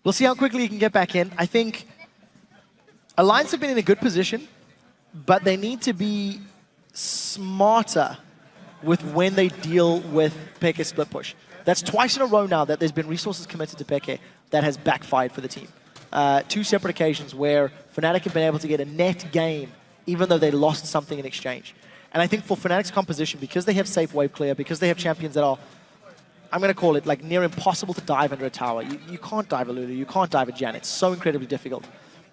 We'll see how quickly he can get back in. I think Alliance have been in a good position, but they need to be smarter with when they deal with Peke's split push. That's twice in a row now that there's been resources committed to Peke that has backfired for the team. Two separate occasions where Fnatic have been able to get a net gain even though they lost something in exchange. And I think for Fnatic's composition, because they have safe wave clear, because they have champions that are, I'm going to call it like near impossible to dive under a tower. You can't dive a Lulu, you can't dive a Jan. It's so incredibly difficult.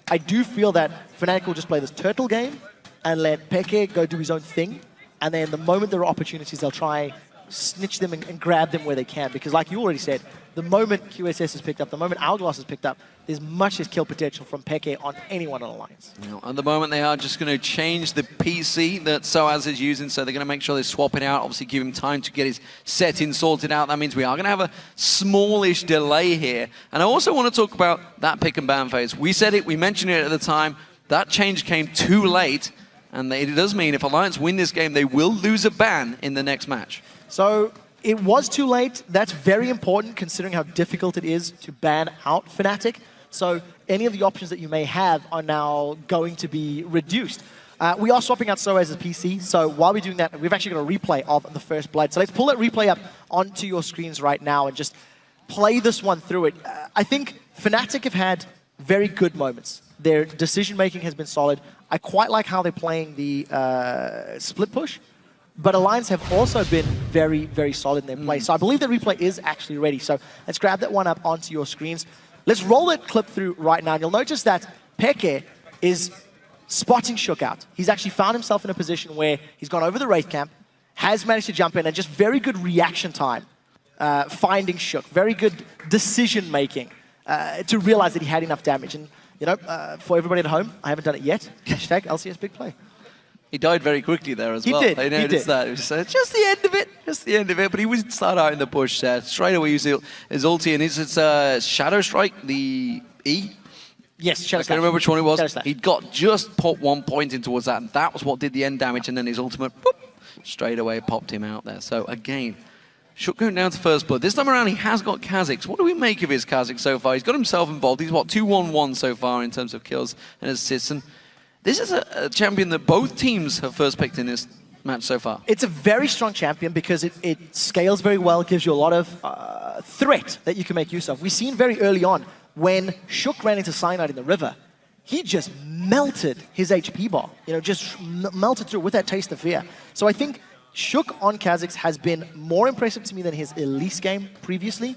I do feel that Fnatic will just play this turtle game and let Peke go do his own thing. And then the moment there are opportunities, they'll try snitch them and grab them where they can. Because like you already said, the moment QSS is picked up, the moment Hourglass is picked up, there's much as kill potential from Peke on anyone on Alliance. Well, at the moment, they are just going to change the PC that Soaz is using, so they're going to make sure they swap it out, obviously give him time to get his setting sorted out. That means we are going to have a smallish delay here. And I also want to talk about that pick and ban phase. We said it, we mentioned it at the time, that change came too late, and it does mean if Alliance win this game, they will lose a ban in the next match. So it was too late. That's very important considering how difficult it is to ban out Fnatic. So any of the options that you may have are now going to be reduced. We are swapping out Soaz's PC, so while we're doing that, we've actually got a replay of the first blood. So let's pull that replay up onto your screens right now and just play this one through it. I think Fnatic have had very good moments. Their decision-making has been solid. I quite like how they're playing the split push. but Alliance have also been very, very solid in their play. So I believe the replay is actually ready. So let's grab that one up onto your screens. Let's roll that clip through right now. And you'll notice that Peke is spotting Shook out. He's actually found himself in a position where he's gone over the Wraith camp, has managed to jump in, and just very good reaction time, finding Shook. Very good decision making to realize that he had enough damage. And you know, for everybody at home, I haven't done it yet. Hashtag LCS big play. He died very quickly there as well. Did. I noticed that. It was just the end of it. Just the end of it. But he would start out in the bush straight away. Use his ulti, and it's Shadow Strike, the E. Yes, Shadow Slash. I can't remember which one it was. He'd got just put 1 point in towards that, and that was what did the end damage, and then his ultimate, boop, straight away popped him out there. So again, Shook going down to first blood. This time around, he has got Kha'Zix. What do we make of his Kha'Zix so far? He's got himself involved. He's, what, 2-1-1 so far in terms of kills and assists. And this is a champion that both teams have first picked in this match so far. It's a very strong champion because it scales very well, gives you a lot of threat that you can make use of. We've seen very early on when Shook ran into Cyanide in the river, he just melted his HP bar. You know, just melted through with that taste of fear. So I think Shook on Kha'Zix has been more impressive to me than his Elise game previously.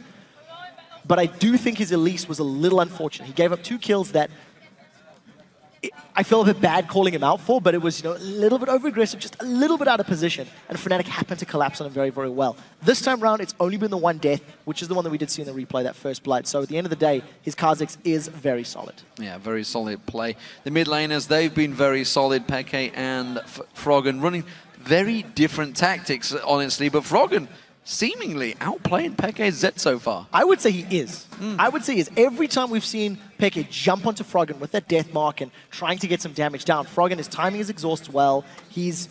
But I do think his Elise was a little unfortunate. He gave up 2 kills that I feel a bit bad calling him out for, but it was, you know, a little bit over-aggressive, just a little bit out of position, and Fnatic happened to collapse on him very, very well. This time around, it's only been the 1 death, which is the one that we did see in the replay, that first blood. So at the end of the day, his Kha'Zix is very solid. Yeah, very solid play. The mid laners, they've been very solid, Peke and Froggen, running very different tactics, honestly, but Froggen seemingly outplaying Peke's Zed so far. I would say he is. I would say he is. Every time we've seen Peke jump onto Froggen with that death mark and trying to get some damage down, Froggen is timing his exhausts well. He's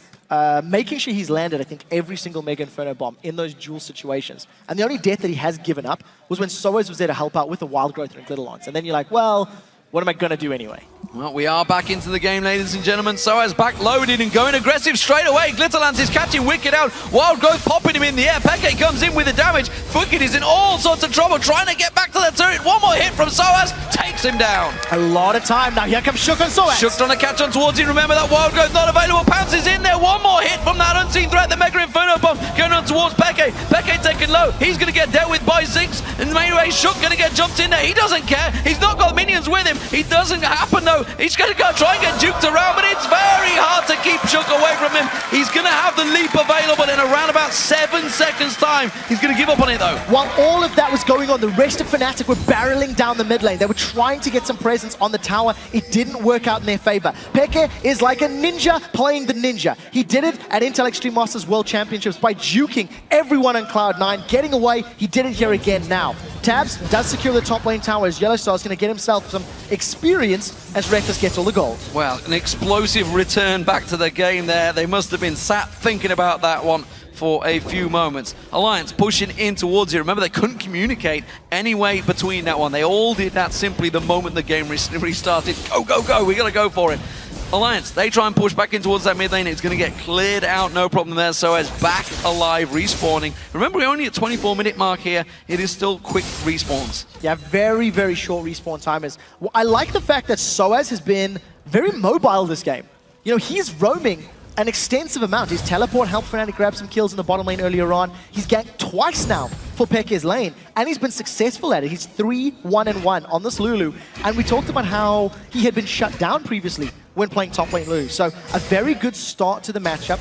making sure he's landed, I think, every single Mega Inferno bomb in those duel situations. And the only death that he has given up was when Sociais was there to help out with the Wild Growth and Glitter Lance. And then you're like, well, what am I going to do anyway? Well, we are back into the game, ladies and gentlemen. Sociais back loaded and going aggressive straight away. Glitterlance is catching Wicked out. Wild Growth popping him in the air. Peke comes in with the damage. Wicked is in all sorts of trouble, trying to get back to the turret. One more hit from Sociais takes him down. A lot of time. Now here comes Shook on Sociais. Shook trying to catch on towards him. Remember that Wild Growth not available. Pounces in there. One more hit from that unseen threat. The Mega Inferno bomb going on towards Peke. Peke taken low. He's going to get dealt with by Ziggs. And anyway, Shook going to get jumped in there. He doesn't care. He's not got minions with him. He doesn't happen though. He's going to go try and get juked around, but it's very hard to keep Shook away from him. He's going to have the leap available in around about 7 seconds time. He's going to give up on it though. While all of that was going on, the rest of Fnatic were barreling down the mid lane. They were trying to get some presence on the tower. It didn't work out in their favor. Peke is like a ninja playing the ninja. He did it at Intel Extreme Masters World Championships by juking everyone on Cloud9, getting away. He did it here again now. Tabs does secure the top lane tower as Yellowstar is going to get himself some experience as Reckless gets all the gold. Well, an explosive return back to the game there. They must have been sat thinking about that one for a few moments. Alliance pushing in towards it. Remember, they couldn't communicate anyway between that one. They all did that simply the moment the game restarted. Go, go, go. We got to go for it. Alliance, they try and push back in towards that mid lane. It's going to get cleared out, no problem there. Sociais back alive, respawning. Remember, we're only at 24-minute mark here. It is still quick respawns. Yeah, very, very short respawn timers. Well, I like the fact that Sociais has been very mobile this game. You know, he's roaming an extensive amount. His teleport helped Fnatic grab some kills in the bottom lane earlier on. He's ganked twice now for Peke's lane, and he's been successful at it. He's 3-1-1 on this Lulu, and we talked about how he had been shut down previously when playing top lane Lulu. So a very good start to the matchup.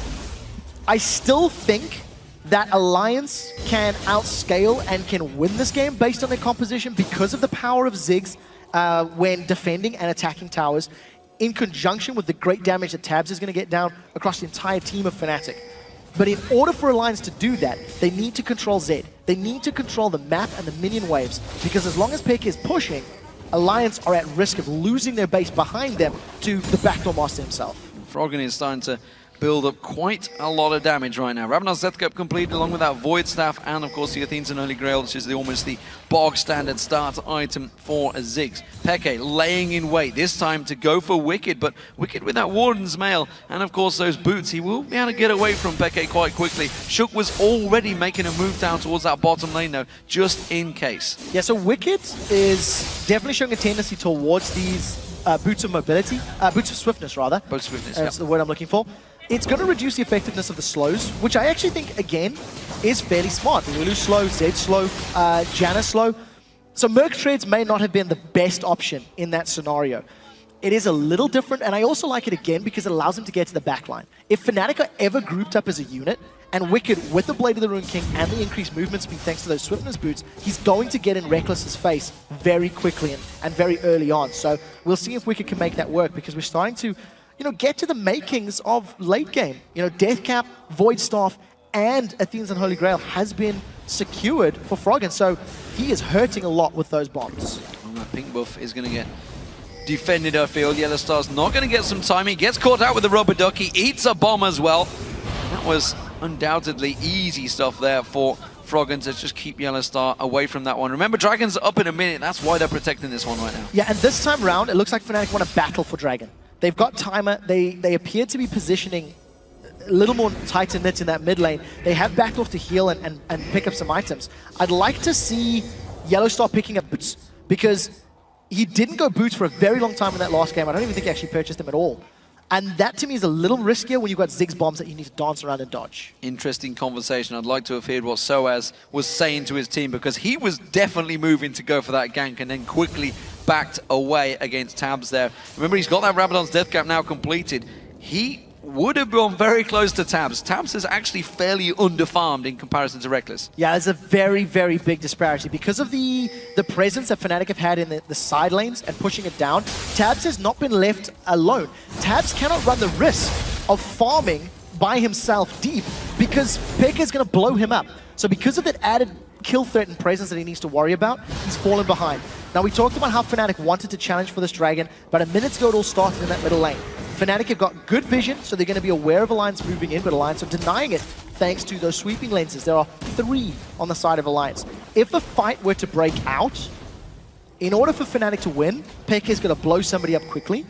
I still think that Alliance can outscale and can win this game based on their composition because of the power of Ziggs when defending and attacking towers, in conjunction with the great damage that Tabs is going to get down across the entire team of Fnatic. But in order for Alliance to do that, they need to control Zed. They need to control the map and the minion waves, because as long as Peke is pushing, Alliance are at risk of losing their base behind them to the backdoor master himself. Froggen is starting to build up quite a lot of damage right now. Ravenar's Death Cup completed along with that Void Staff and of course the Athene's and Holy Grail, which is almost the bog standard start item for Ziggs. Peke laying in wait, this time to go for Wicked, but Wicked with that Warden's Mail and of course those boots, he will be able to get away from Peke quite quickly. Shook was already making a move down towards that bottom lane though, just in case. Yeah, so Wicked is definitely showing a tendency towards these boots of mobility, boots of swiftness rather. Boots of swiftness, That's the word I'm looking for. it's going to reduce the effectiveness of the slows, which I actually think, again, is fairly smart. Lulu slow, Zed slow, Janna slow. So Merc Treads may not have been the best option in that scenario. It is a little different, and I also like it again because it allows him to get to the backline. If Fnatic are ever grouped up as a unit, and Wicked with the Blade of the Rune King and the increased movement speed thanks to those Swiftness boots, he's going to get in Reckless's face very quickly and very early on. So we'll see if Wicked can make that work, because we're starting to, get to the makings of late game. Deathcap, Void Staff, and Athena's Unholy Grail has been secured for Froggen, so he is hurting a lot with those bombs. Well, that pink buff is going to get defended, I feel. Yellow Star's not going to get some time. He gets caught out with the rubber duck. He eats a bomb as well. That was undoubtedly easy stuff there for Froggen to just keep Yellow Star away from that one. Remember, Dragon's up in a minute. That's why they're protecting this one right now. Yeah, and this time round, it looks like Fnatic want to battle for Dragon. They've got timer. They appear to be positioning a little more tight and knit in that mid lane. They have backed off to heal and pick up some items. I'd like to see Yellow Star picking up boots, because he didn't go boots for a very long time in that last game. I don't even think he actually purchased them at all. And that, to me, is a little riskier when you've got Ziggs bombs that you need to dance around and dodge. Interesting conversation. I'd like to have heard what Soaz was saying to his team, because he was definitely moving to go for that gank and then quickly backed away against Tabs there. Remember, he's got that Rabadon's Death Cap now completed. He would have gone very close to Tabs. Tabs is actually fairly underfarmed in comparison to Reckless. Yeah, there's a very, very big disparity. Because of the presence that Fnatic have had in the side lanes and pushing it down, Tabs has not been left alone. Tabs cannot run the risk of farming by himself deep, because Pekka is going to blow him up. So because of that added kill threat and presence that he needs to worry about, he's fallen behind. Now, we talked about how Fnatic wanted to challenge for this Dragon, but a minute ago it all started in that middle lane. Fnatic have got good vision, so they're going to be aware of Alliance moving in, but Alliance are denying it thanks to those sweeping lenses. There are 3 on the side of Alliance. If a fight were to break out, in order for Fnatic to win, Pekka is going to blow somebody up quickly,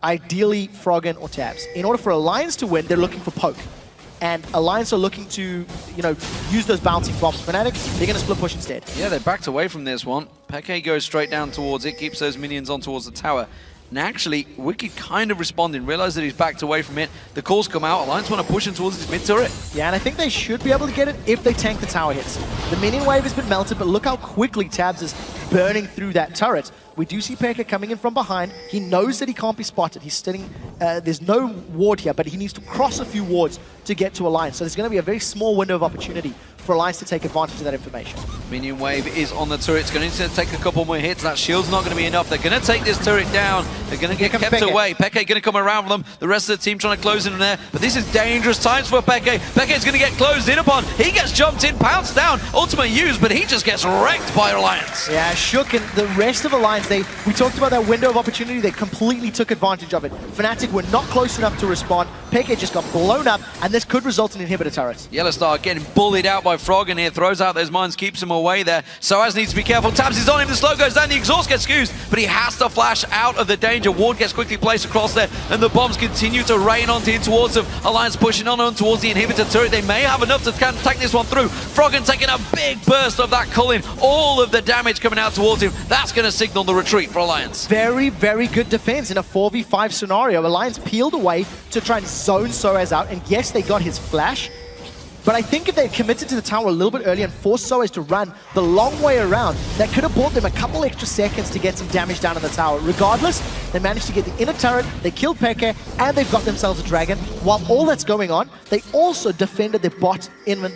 ideally Froggen or Tabs. In order for Alliance to win, they're looking for poke. And Alliance are looking to, use those bouncing bombs. Fnatic, they're going to split push instead. Yeah, they backed away from this one. Peke goes straight down towards it, keeps those minions on towards the tower. And actually, Wicked kind of responding, realized that he's backed away from it. The calls come out, Alliance want to push him towards his mid turret. Yeah, and I think they should be able to get it if they tank the tower hits. The minion wave has been melted, but look how quickly Tabs is burning through that turret. We do see Pekka coming in from behind. He knows that he can't be spotted. He's sitting, there's no ward here, but he needs to cross a few wards to get to Alliance. So there's going to be a very small window of opportunity for Alliance to take advantage of that information. Minion wave is on the turret. It's going to need to take a couple more hits. That shield's not going to be enough. They're going to take this turret down. They're going to get kept away. Peke going to come around with them. The rest of the team trying to close in there. But this is dangerous times for Peke. Peke is going to get closed in upon. He gets jumped in, pounced down. Ultimate used, but he just gets wrecked by Alliance. Yeah, Shook and the rest of Alliance, we talked about that window of opportunity. They completely took advantage of it. Fnatic were not close enough to respond. Peke just got blown up, and this could result in inhibitor turrets. Yellow Star getting bullied out by Froggen here. Throws out those mines, keeps him away there. Soaz needs to be careful. Tabs is on him. The slow goes down. The exhaust gets used, but he has to flash out of the danger. Ward gets quickly placed across there, and the bombs continue to rain onto in towards them. Alliance pushing on towards the inhibitor turret. They may have enough to take this one through. Froggen taking a big burst of that culling. All of the damage coming out towards him. That's going to signal the retreat for Alliance. Very, very good defense in a 4v5 scenario. Alliance peeled away to try and zone Soaz out, and yes, they got his flash. But I think if they had committed to the tower a little bit earlier and forced Soaz to run the long way around, that could have bought them a couple extra seconds to get some damage down on the tower. Regardless, they managed to get the inner turret, they killed Peke, and they've got themselves a dragon. While all that's going on, they also defended their bottom inner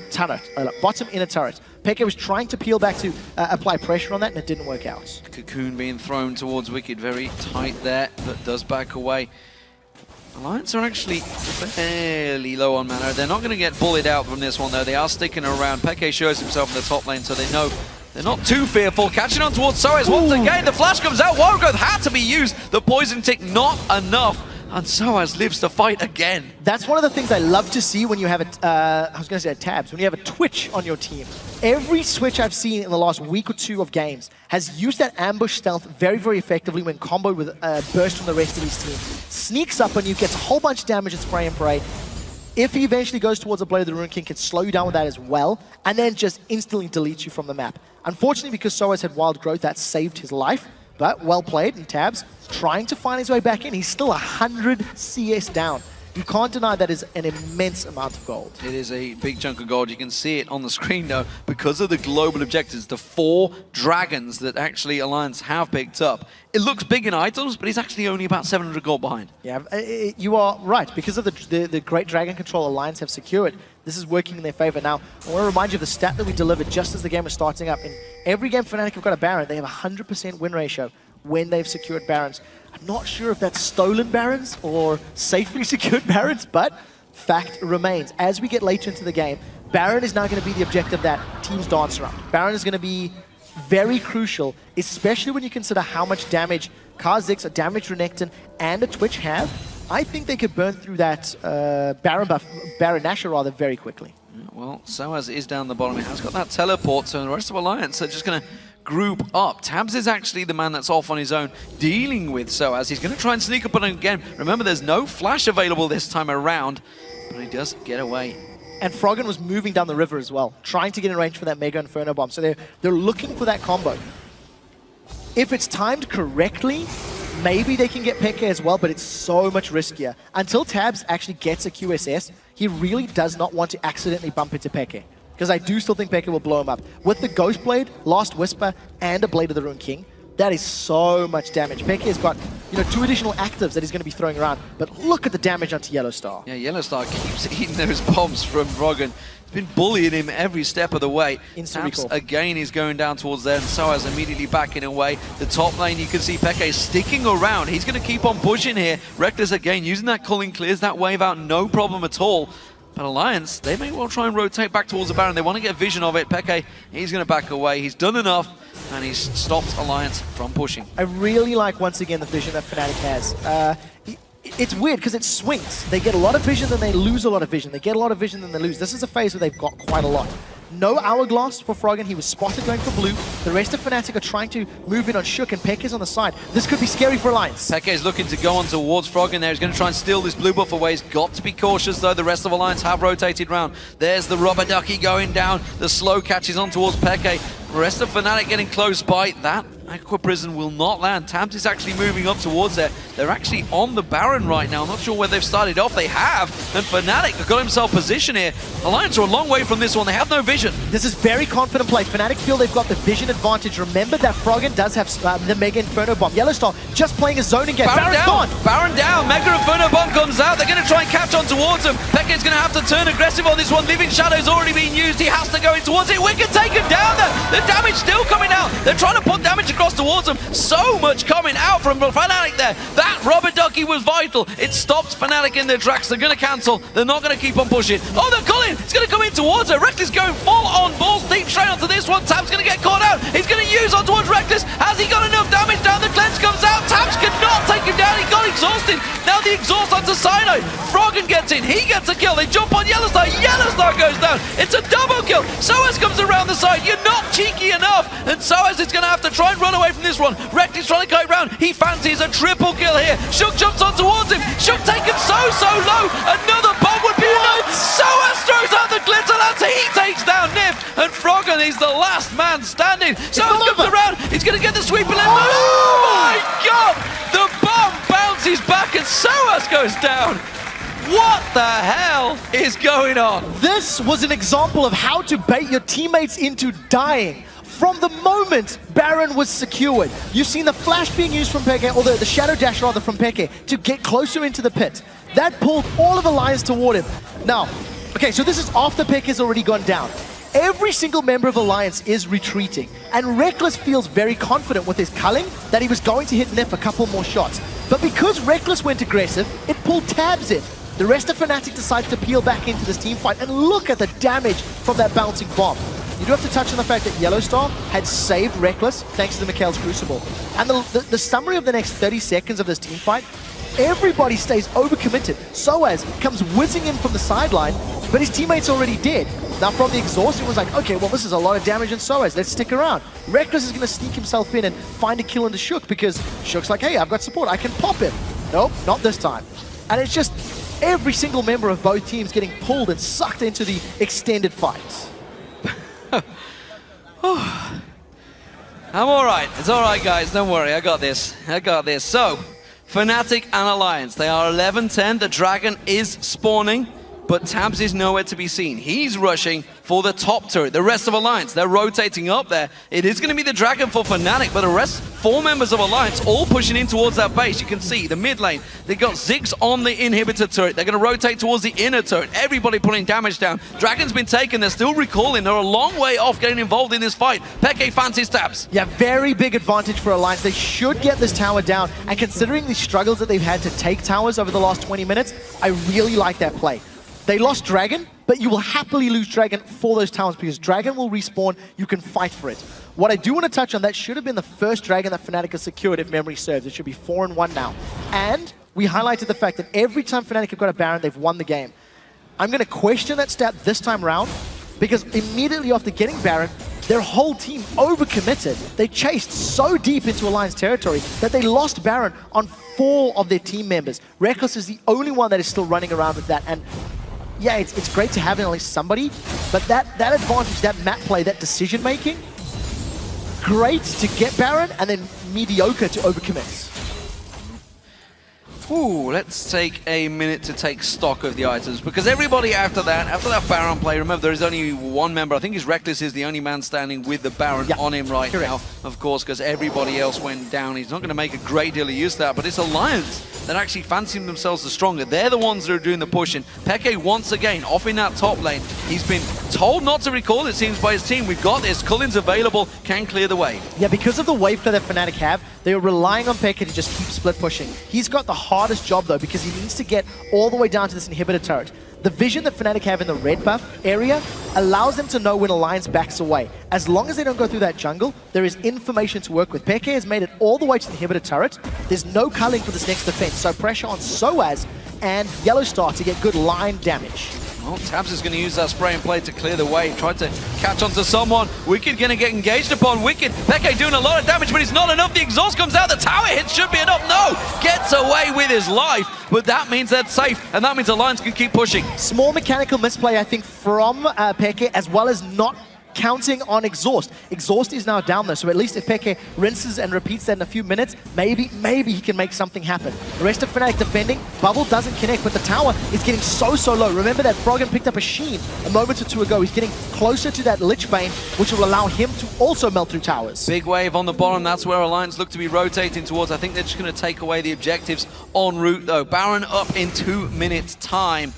turret. Peke was trying to peel back to apply pressure on that, and it didn't work out. Cocoon being thrown towards Wicked, very tight there, but does back away. Alliance are actually fairly low on mana. They're not going to get bullied out from this one, though. They are sticking around. Peke shows himself in the top lane, so they know they're not too fearful. Catching on towards Soaz once again. The flash comes out. Wild Growth had to be used. The poison tick, not enough. And Soaz lives to fight again. That's one of the things I love to see when you have a Tabs, when you have a Twitch on your team. Every Switch I've seen in the last week or two of games has used that ambush stealth very, very effectively when comboed with a burst from the rest of his team. Sneaks up on you, gets a whole bunch of damage and spray and pray. If he eventually goes towards a Blade of the Rune King, can slow you down with that as well, and then just instantly deletes you from the map. Unfortunately, because Soaz had Wild Growth, that saved his life. But well played, and Tabs trying to find his way back in. He's still 100 CS down. You can't deny that is an immense amount of gold. It is a big chunk of gold. You can see it on the screen though, because of the global objectives, the 4 dragons that actually Alliance have picked up. It looks big in items, but he's actually only about 700 gold behind. Yeah, you are right. Because of the great dragon control Alliance have secured, this is working in their favor. Now, I want to remind you of the stat that we delivered just as the game was starting up. In every game Fnatic have got a Baron, they have a 100% win ratio when they've secured Barons. I'm not sure if that's stolen Barons or safely secured Barons, but fact remains. As we get later into the game, Baron is now going to be the objective that teams dance around. Baron is going to be very crucial, especially when you consider how much damage Kha'Zix, a damaged Renekton, and a Twitch have. I think they could burn through that Baron Nashor rather very quickly. Well, Soaz is down the bottom. He has got that teleport, so the rest of Alliance are just going to group up. Tabs is actually the man that's off on his own, dealing with Soaz. He's going to try and sneak up on him again. Remember, there's no flash available this time around, but he does get away. And Froggen was moving down the river as well, trying to get in range for that Mega Inferno Bomb. So they're looking for that combo. If it's timed correctly, maybe they can get Peke as well, but it's so much riskier. Until Tabs actually gets a QSS, he really does not want to accidentally bump into Peke, because I do still think Peke will blow him up. With the Ghost Blade, Last Whisper, and a Blade of the Ruined King, that is so much damage. Peke has got, 2 additional actives that he's going to be throwing around, but look at the damage onto Yellow Star. Yeah, Yellow Star keeps eating those bombs from Froggen. He's been bullying him every step of the way. Tabs again is going down towards there, and Soaz immediately backing away. The top lane, you can see Peke sticking around. He's going to keep on pushing here. Reckless again, using that culling, clears that wave out, no problem at all. But Alliance, they may well try and rotate back towards the Baron. They want to get vision of it. Peke, he's going to back away. He's done enough, and he's stopped Alliance from pushing. I really like, once again, the vision that Fnatic has. It's weird, because it swings. They get a lot of vision, then they lose a lot of vision. They get a lot of vision, then they lose. This is a phase where they've got quite a lot. No Hourglass for Froggen. He was spotted going for blue. The rest of Fnatic are trying to move in on Shook, and Peke is on the side. This could be scary for Alliance. Peke is looking to go on towards Froggen there. He's going to try and steal this blue buff away. He's got to be cautious, though. The rest of Alliance have rotated round. There's the Rubber Ducky going down. The slow catches on towards Peke. The rest of Fnatic getting close by. That Aqua Prison will not land. Tabs is actually moving up towards there. They're actually on the Baron right now. I'm not sure where they've started off. They have, and Fnatic have got himself position here. Alliance are a long way from this one. They have no vision. This is very confident play. Fnatic feel they've got the vision advantage. Remember that Froggen does have the Mega Inferno Bomb. Yellow Star just playing a zoning game. Baron down. Gone. Baron down. Mega Inferno Bomb comes out. They're going to try and catch on towards him. Peke's going to have to turn aggressive on this one. Living Shadow's already been used. He has to go in towards it. Wicked take him down there. The damage still coming out. They're trying to put damage across towards him. So much coming out from Fnatic there. That Rubber Ducky was vital. It stopped Fnatic in their tracks. They're going to cancel. They're not going to keep on pushing. Oh, they're calling. It's going to come in towards her. Reckless going full on balls deep straight onto this one. Tab's going to get caught out. He's going to use on towards Reckless. Has he got enough damage down? The cleanse comes out. Tabs cannot take him down. He got exhausted. Now the exhaust onto Sino. Froggen gets in. He gets a kill. They jump on Yellow Star. Yellow Star goes down. It's a double kill. Soaz comes around the side. You're not cheeky enough. And Soaz is going to have to try and run away from this one. Reckless trying to kite round. He fancies a triple kill here. Shook jumps on towards him. Shook taken so low. Another bomb would be enough. Soaz throws out the glitter lance. He takes down Nif. And Froggen is the last man standing. Soaz comes around. He's going to get the sweep and oh my god! The bomb bounces back and Soaz goes down. What the hell is going on? This was an example of how to bait your teammates into dying. From the moment Baron was secured, you've seen the flash being used from Peke, or the shadow dash rather from Peke, to get closer into the pit. That pulled all of Alliance toward him. Now, okay, so this is after Peke has already gone down. Every single member of Alliance is retreating, and Reckless feels very confident with his culling that he was going to hit Nif a couple more shots. But because Reckless went aggressive, it pulled Tabs in. The rest of Fnatic decided to peel back into this team fight, and look at the damage from that bouncing bomb. You do have to touch on the fact that Yellow Star had saved Reckless thanks to the Mikhail's Crucible. And the summary of the next 30 seconds of this team fight, everybody stays overcommitted. Soaz comes whizzing in from the sideline, but his teammate's already dead. Now from the exhaust, it was like, okay, well this is a lot of damage in Soaz, let's stick around. Reckless is going to sneak himself in and find a kill into Shook, because Shook's like, hey, I've got support, I can pop him. Nope, not this time. And it's just every single member of both teams getting pulled and sucked into the extended fights. I'm all right. It's all right, guys. Don't worry. I got this. I got this. So, Fnatic and Alliance, they are 11-10. The Dragon is spawning, but Tabs is nowhere to be seen. He's rushing for the top turret. The rest of Alliance, they're rotating up there. It is going to be the Dragon for Fnatic, but the rest, 4 members of Alliance, all pushing in towards that base. You can see the mid lane. They got Ziggs on the inhibitor turret. They're going to rotate towards the inner turret. Everybody putting damage down. Dragon's been taken. They're still recalling. They're a long way off getting involved in this fight. Peke fancies Tabs. Yeah, very big advantage for Alliance. They should get this tower down. And considering the struggles that they've had to take towers over the last 20 minutes, I really like that play. They lost Dragon, but you will happily lose Dragon for those towers because Dragon will respawn, you can fight for it. What I do want to touch on, that should have been the first Dragon that Fnatic has secured if memory serves. It should be 4-1 now. And we highlighted the fact that every time Fnatic have got a Baron, they've won the game. I'm going to question that stat this time around because immediately after getting Baron, their whole team overcommitted. They chased so deep into Alliance territory that they lost Baron on 4 of their team members. Reckless is the only one that is still running around with that. And yeah, it's great to have at least somebody, but that advantage, that map play, that decision making, great to get Baron and then mediocre to overcommit. Ooh, let's take a minute to take stock of the items because everybody after that Baron play, remember there is only one member, I think his Reckless is the only man standing with the Baron on him right now, of course, because everybody else went down. He's not going to make a great deal of use of that, but it's Alliance that actually fancy themselves the stronger. They're the ones that are doing the pushing. Peke once again off in that top lane. He's been told not to recall, it seems, by his team. We've got this. Cullen's available, can clear the way. Yeah, because of the wave play that Fnatic have, they are relying on Peke to just keep split pushing. He's got the hardest job though because he needs to get all the way down to this inhibitor turret. The vision that Fnatic have in the red buff area allows them to know when Alliance backs away. As long as they don't go through that jungle, there is information to work with. Peke has made it all the way to the inhibitor turret. There's no culling for this next defense, so pressure on Soaz and Yellowstar to get good line damage. Well, Tabs is going to use that spray and play to clear the way. Tried to catch onto someone. Wicked going to get engaged upon. Wicked. Peke doing a lot of damage, but it's not enough. The exhaust comes out. The tower hit should be enough. No! Gets away with his life, but that means that's safe, and that means Alliance can keep pushing. Small mechanical misplay, I think, from Peke, as well as not counting on exhaust. Exhaust is now down there, so at least if Peke rinses and repeats that in a few minutes, maybe he can make something happen. The rest of Fnatic defending, Bubble doesn't connect, but the tower is getting so low. Remember that Froggen picked up a Sheen a moment or two ago. He's getting closer to that Lich Bane, which will allow him to also melt through towers. Big wave on the bottom, that's where Alliance look to be rotating towards. I think they're just going to take away the objectives en route though. Baron up in 2 minutes time.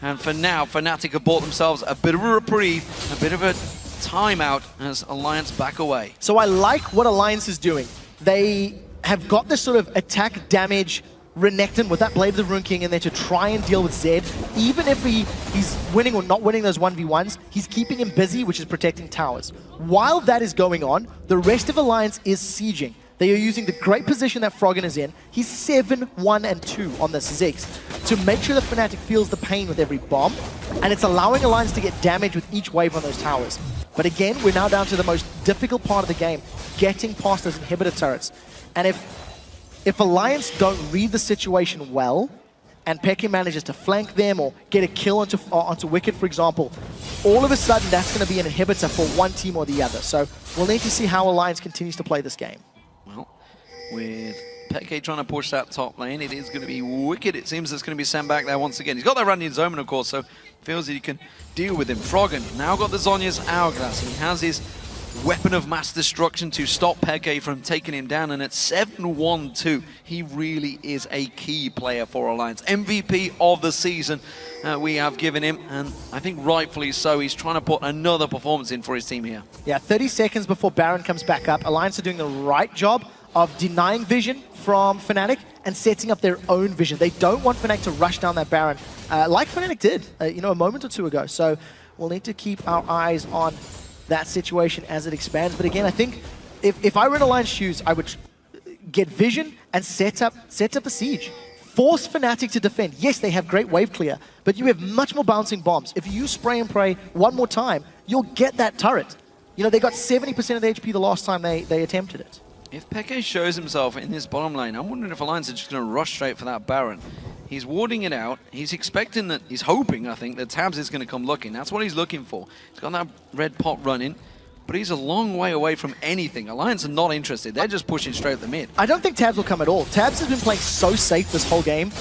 And for now, Fnatic have bought themselves a bit of a reprieve, a bit of a timeout as Alliance back away. So I like what Alliance is doing. They have got this sort of attack damage Renekton with that Blade of the Rune King in there to try and deal with Zed. Even if he's winning or not winning those 1v1s, he's keeping him busy, which is protecting towers. While that is going on, the rest of Alliance is sieging. They are using the great position that Froggen is in. He's 7-1-2 on this Ziggs to make sure that Fnatic feels the pain with every bomb, and it's allowing Alliance to get damage with each wave on those towers. But again, we're now down to the most difficult part of the game, getting past those inhibitor turrets. And if Alliance don't read the situation well, and Peke manages to flank them or get a kill onto Wicked, for example, all of a sudden that's going to be an inhibitor for one team or the other. So we'll need to see how Alliance continues to play this game. Well, with Peke trying to push that top lane, it is going to be Wicked. It seems it's going to be sent back there once again. He's got that Randy Zoman, of course, so feels that he can deal with him. Froggen now got the Zhonya's Hourglass. He has his weapon of mass destruction to stop Peke from taking him down, and at 7-1-2, he really is a key player for Alliance. MVP of the season we have given him, and I think rightfully so. He's trying to put another performance in for his team here. Yeah, 30 seconds before Baron comes back up. Alliance are doing the right job of denying vision from Fnatic and setting up their own vision. They don't want Fnatic to rush down that Baron like Fnatic did, a moment or two ago. So we'll need to keep our eyes on that situation as it expands. But again, I think if I were in Alliance shoes, I would get vision and set up a siege. Force Fnatic to defend. Yes, they have great wave clear, but you have much more bouncing bombs. If you spray and pray one more time, you'll get that turret. You know, they got 70% of the HP the last time they attempted it. If Peke shows himself in this bottom lane, I'm wondering if Alliance are just going to rush straight for that Baron. He's warding it out. He's expecting that, he's hoping, I think, that Tabs is going to come looking. That's what he's looking for. He's got that red pot running. but he's a long way away from anything. Alliance are not interested. They're just pushing straight at the mid. I don't think Tabs will come at all. Tabs has been playing so safe this whole game.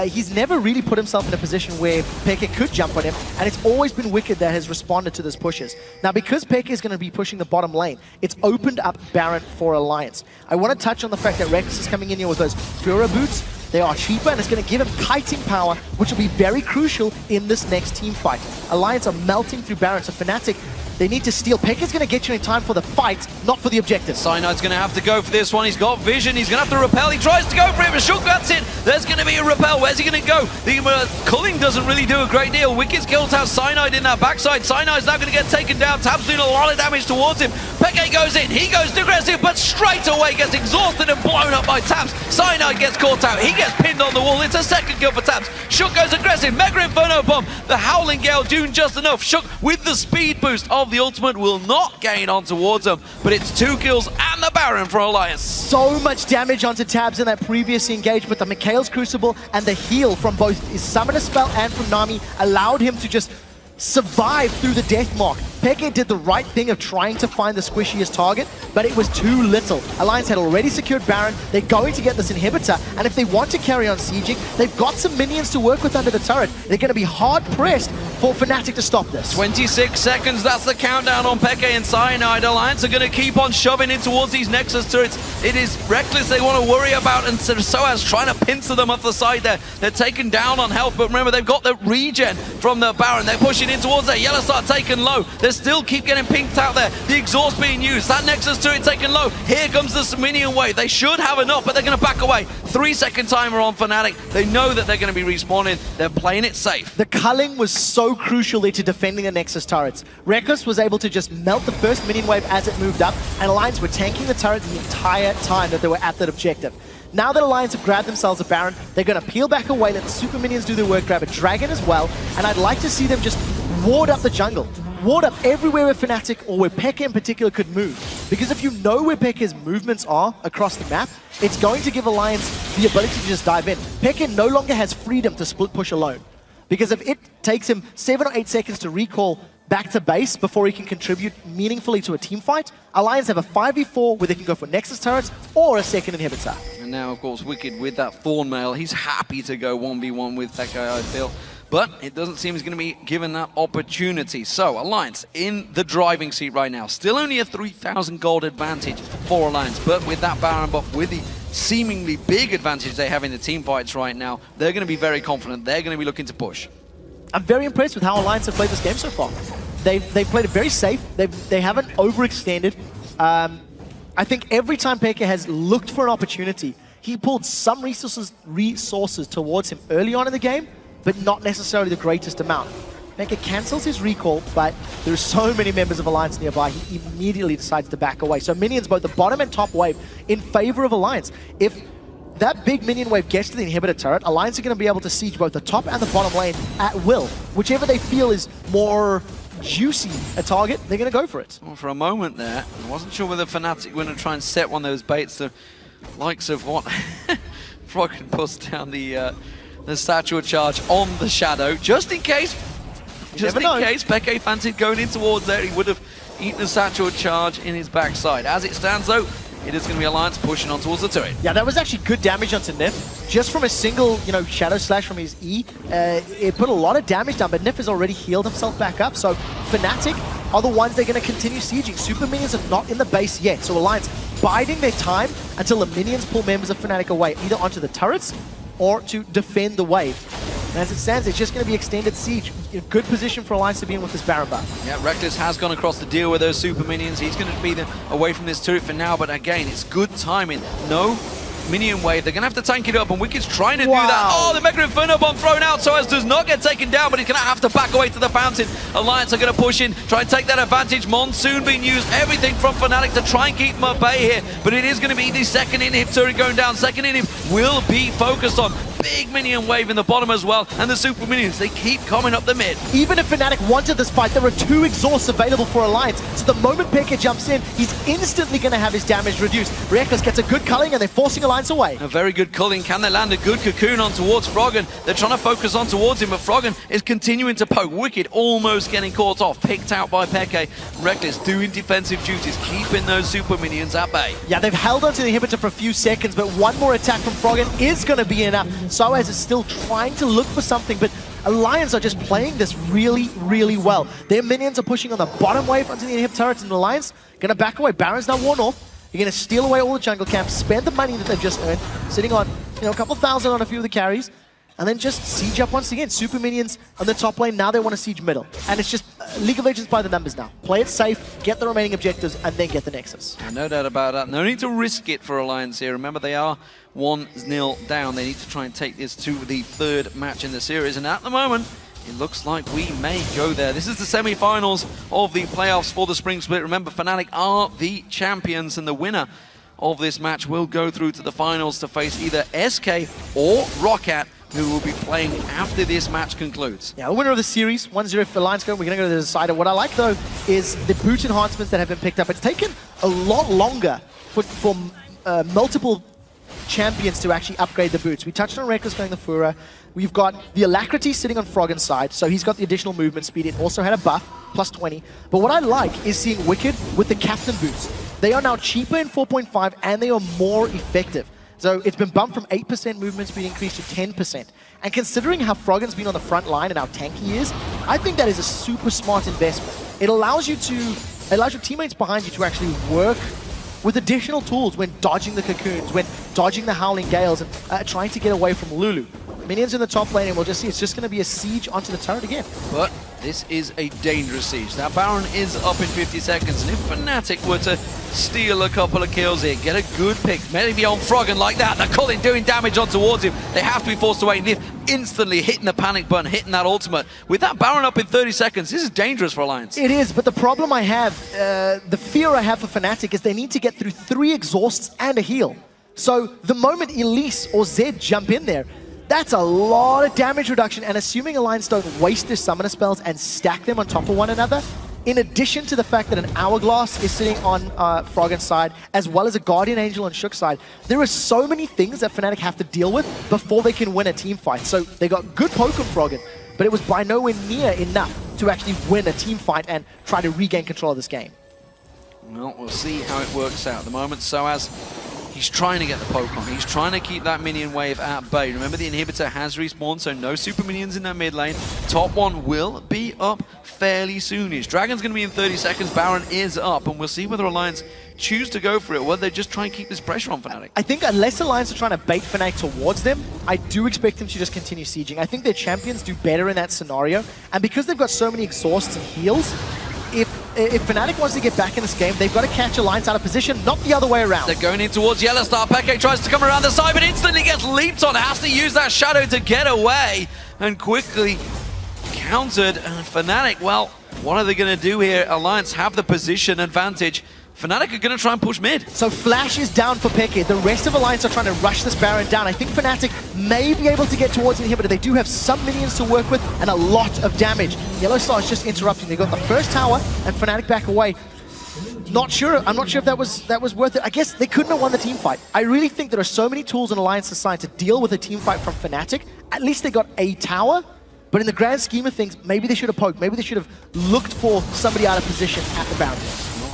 He's never really put himself in a position where Peke could jump on him, and it's always been Wicked that has responded to those pushes. Now, because Peke is going to be pushing the bottom lane, it's opened up Baron for Alliance. I want to touch on the fact that Rex is coming in here with those Fura boots. They are cheaper, and it's going to give him kiting power, which will be very crucial in this next team fight. Alliance are melting through Baron, so Fnatic, they need to steal. Pekka's going to get you in time for the fight, not for the objective. Cynide's going to have to go for this one. He's got vision. He's going to have to repel. He tries to go for it, but Shook, that's it. There's going to be a repel. Where's he going to go? The culling doesn't really do a great deal. Wicked's killed out Cyanide in that backside. Cynide's now going to get taken down. Tab's doing a lot of damage towards him. Peke goes in. He goes aggressive, but straight away gets exhausted and blown up by Tabs. Cyanide gets caught out. He gets pinned on the wall. It's a second kill for Tabs. Shook goes aggressive. Mega Inferno Bomb. The Howling Gale doing just enough. Shook with the speed boost of the ultimate will not gain on towards him, but it's 2 kills and the Baron for Alliance. So much damage onto Tabs in that previous engagement. The Mikhail's Crucible and the heal from both his Summoner Spell and from Nami allowed him to just survive through the death mark. Peke did the right thing of trying to find the squishiest target, but it was too little. Alliance had already secured Baron. They're going to get this inhibitor, and if they want to carry on sieging, they've got some minions to work with under the turret. They're going to be hard-pressed for Fnatic to stop this. 26 seconds, that's the countdown on Peke and Cyanide. Alliance are going to keep on shoving in towards these Nexus turrets. It is Reckless they want to worry about, and Sociais trying to pincer them up the side there. They're taken down on health, but remember, they've got the regen from the Baron. They're pushing in towards there. Yellow Star taken low. They still keep getting pinked out there. The exhaust being used. That Nexus turret taken low. Here comes the minion wave. They should have enough, but they're going to back away. 3-second timer on Fnatic. They know that they're going to be respawning. They're playing it safe. The culling was so crucial there to defending the Nexus turrets. Reckless was able to just melt the first minion wave as it moved up, and Alliance were tanking the turret the entire time that they were at that objective. Now that Alliance have grabbed themselves a Baron, they're going to peel back away, let the super minions do their work, grab a Dragon as well, and I'd like to see them just ward up the jungle. Ward up everywhere where Fnatic or where Peke in particular could move. Because if you know where Peke's movements are across the map, it's going to give Alliance the ability to just dive in. Peke no longer has freedom to split push alone. Because if it takes him 7 or 8 seconds to recall back to base before he can contribute meaningfully to a team fight, Alliance have a 5v4 where they can go for Nexus turrets or a second inhibitor. And now, of course, Wicked with that Thorn Mail, he's happy to go 1v1 with that guy, I feel. But it doesn't seem he's going to be given that opportunity. So, Alliance in the driving seat right now. Still only a 3,000 gold advantage for Alliance, but with that Baron buff, with the seemingly big advantage they have in the team fights right now, they're going to be very confident. They're going to be looking to push. I'm very impressed with how Alliance have played this game so far. They've played it very safe. They haven't overextended. I think every time Peke has looked for an opportunity, he pulled some resources towards him early on in the game, but not necessarily the greatest amount. Peke cancels his recall, but there are so many members of Alliance nearby, he immediately decides to back away. So minions, both the bottom and top wave, in favor of Alliance. If that big minion wave gets to the inhibitor turret, Alliance are going to be able to siege both the top and the bottom lane at will. Whichever they feel is more juicy a target, they're going to go for it. Well, for a moment there, I wasn't sure whether Fnatic were going to try and set one of those baits, the likes of what Frog can bust down the Statue Charge on the Shadow, just in case. Just in case Peke fancied going in towards there, he would have eaten the Statue Charge in his backside. As it stands, though, it is going to be Alliance pushing on towards the turret. Yeah, that was actually good damage onto Nif. Just from a single, Shadow Slash from his E, it put a lot of damage down, but Nif has already healed himself back up, so Fnatic are the ones they're going to continue sieging. Super minions are not in the base yet, so Alliance biding their time until the minions pull members of Fnatic away, either onto the turrets or to defend the wave. And as it stands, it's just going to be extended siege. A good position for Alliance to be in with this Baron buff. Yeah, Reckless has gone across to deal with those super minions. He's going to be away from this turret for now, but again, it's good timing. No minion wave. They're going to have to tank it up, and Wicked's trying to do that. Oh, the Mega Inferno Bomb thrown out. Sociais does not get taken down, but he's going to have to back away to the fountain. Alliance are going to push in, try and take that advantage. Monsoon being used, everything from Fnatic to try and keep them at bay here, but it is going to be the second inhib turret going down. Second inhib will be focused on. big minion wave in the bottom as well, and the super minions, they keep coming up the mid. Even if Fnatic wanted this fight, there are 2 exhausts available for Alliance, so the moment Peke jumps in, he's instantly going to have his damage reduced. Reckless gets a good culling, and they're forcing Alliance away. A very good culling. Can they land a good cocoon on towards Froggen? They're trying to focus on towards him, but Froggen is continuing to poke. Wicked almost getting caught off, picked out by Peke. Reckless doing defensive duties, keeping those super minions at bay. Yeah, they've held onto the inhibitor for a few seconds, but one more attack from Froggen is going to be enough. Sociais is still trying to look for something, but Alliance are just playing this really, really well. Their minions are pushing on the bottom wave onto the inhib turrets, and Alliance going to back away. Baron's now worn off. You're going to steal away all the jungle camps, spend the money that they've just earned, sitting on a couple thousand on a few of the carries, and then just siege up once again. Super minions on the top lane, now they want to siege middle. And it's just League of Legends by the numbers now. Play it safe, get the remaining objectives, and then get the Nexus. No doubt about that. No need to risk it for Alliance here. Remember, they are 1-0 down. They need to try and take this to the 3rd match in the series. And at the moment, it looks like we may go there. This is the semi-finals of the playoffs for the Spring Split. Remember, Fnatic are the champions, and the winner of this match will go through to the finals to face either SK or Roccat, who will be playing after this match concludes. Yeah, the winner of the series, 1-0 for Alliance. We're going to go to the decider. What I like, though, is the boot enhancements that have been picked up. It's taken a lot longer for multiple champions to actually upgrade the boots. We touched on Reckless going the Fura. We've got the Alacrity sitting on Froggen's side, so he's got the additional movement speed. It also had a buff, plus 20. But what I like is seeing Wicked with the Captain boots. They are now cheaper in 4.5, and they are more effective. So it's been bumped from 8% movement speed increase to 10%. And considering how Froggen's been on the front line and how tanky he is, I think that is a super smart investment. It allows your teammates behind you to actually work with additional tools when dodging the cocoons, when dodging the Howling Gales, and trying to get away from Lulu. Minions in the top lane, and we'll just see it's just going to be a siege onto the turret again. But this is a dangerous siege. That Baron is up in 50 seconds, and if Fnatic were to steal a couple of kills here, get a good pick, maybe on Froggen like that, the culling doing damage on towards him, they have to be forced away. And if instantly hitting the panic button, hitting that ultimate, with that Baron up in 30 seconds, this is dangerous for Alliance. It is, but the problem I have, the fear I have for Fnatic is they need to get through 3 exhausts and a heal. So the moment Elise or Zed jump in there, that's a lot of damage reduction, and assuming Alliance don't waste their summoner spells and stack them on top of one another, in addition to the fact that an Hourglass is sitting on Froggen's side, as well as a Guardian Angel on Shook's side, there are so many things that Fnatic have to deal with before they can win a team fight. So they got good poke on Froggen, but it was by nowhere near enough to actually win a team fight and try to regain control of this game. Well, we'll see how it works out at the moment. So as he's trying to get the poke on. He's trying to keep that minion wave at bay. Remember, the inhibitor has respawned, so no super minions in that mid lane. Top one will be up fairly soonish. Dragon's going to be in 30 seconds. Baron is up, and we'll see whether Alliance choose to go for it, or whether they just try and keep this pressure on Fnatic. I think unless Alliance are trying to bait Fnatic towards them, I do expect them to just continue sieging. I think their champions do better in that scenario, and because they've got so many exhausts and heals, if Fnatic wants to get back in this game, they've got to catch Alliance out of position, not the other way around. They're going in towards Yellow Star. Peke tries to come around the side, but instantly gets leaped on. Has to use that shadow to get away, and quickly countered. And Fnatic, well, what are they going to do here? Alliance have the position advantage. Fnatic are going to try and push mid. So Flash is down for Peke. The rest of Alliance are trying to rush this Baron down. I think Fnatic may be able to get towards the inhibitor. They do have some minions to work with and a lot of damage. Yellow Star is just interrupting. They got the first tower and Fnatic back away. Not sure. I'm not sure if that was worth it. I guess they couldn't have won the team fight. I really think there are so many tools in Alliance's side to deal with a team fight from Fnatic. At least they got a tower. But in the grand scheme of things, maybe they should have poked. Maybe they should have looked for somebody out of position at the Baron.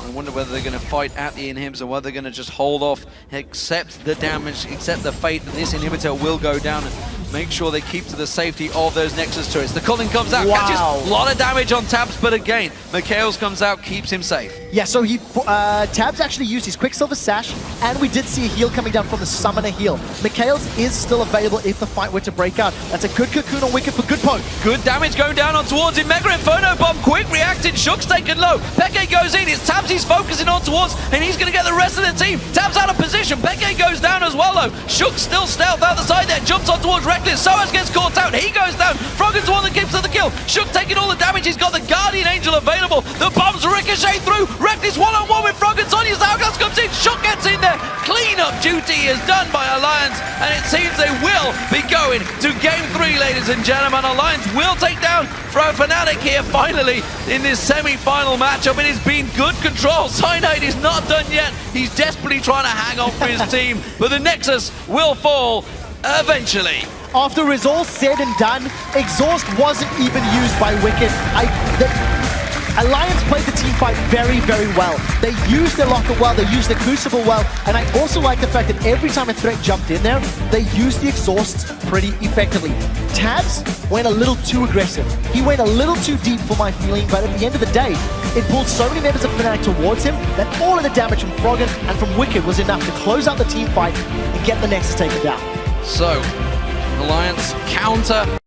I wonder whether they're going to fight at the inhibs or whether they're going to just hold off, accept the damage, accept the fate that this inhibitor will go down, and make sure they keep to the safety of those Nexus turrets. The culling comes out, catches a lot of damage on Tabs, but again, Mikhails comes out, keeps him safe. Yeah, so Tabs actually used his Quicksilver Sash, and we did see a heal coming down from the Summoner heal. Mikhails is still available if the fight were to break out. That's a good cocoon on Wicked for good poke. Good damage going down on towards him. Mega Inferno Bomb, quick reacting. Shook's taken low. Peke goes in. It's Tabs he's focusing on towards, and he's going to get the rest of the team. Tabs out of position. Peke goes down as well, though. Shook still stealth out the side there. Jumps on towards Reckless. Soas gets caught out. He goes down. Froggen's the one that keeps to the kill. Shook taking all the damage. He's got the Guardian Angel available. The bombs ricochet through. Reckless one-on-one with Froggen. Sonya's Hourglass comes in. Shook gets gets in there. Clean-up duty is done by Alliance, and it seems they will be going to Game 3, ladies and gentlemen. Alliance will take down Fnatic here, finally, in this semi-final matchup. It has been good control. Cyanide is not done yet. He's desperately trying to hang on for his team, but the Nexus will fall eventually. After it's all said and done, Exhaust wasn't even used by Wicked. Alliance played the team fight very, very well. They used their locker well, they used the Crucible well, and I also like the fact that every time a threat jumped in there, they used the exhausts pretty effectively. Tabs went a little too aggressive. He went a little too deep for my feeling, but at the end of the day, it pulled so many members of Fnatic towards him that all of the damage from Froggen and from Wicked was enough to close out the team fight and get the Nexus taken down. So, Alliance counter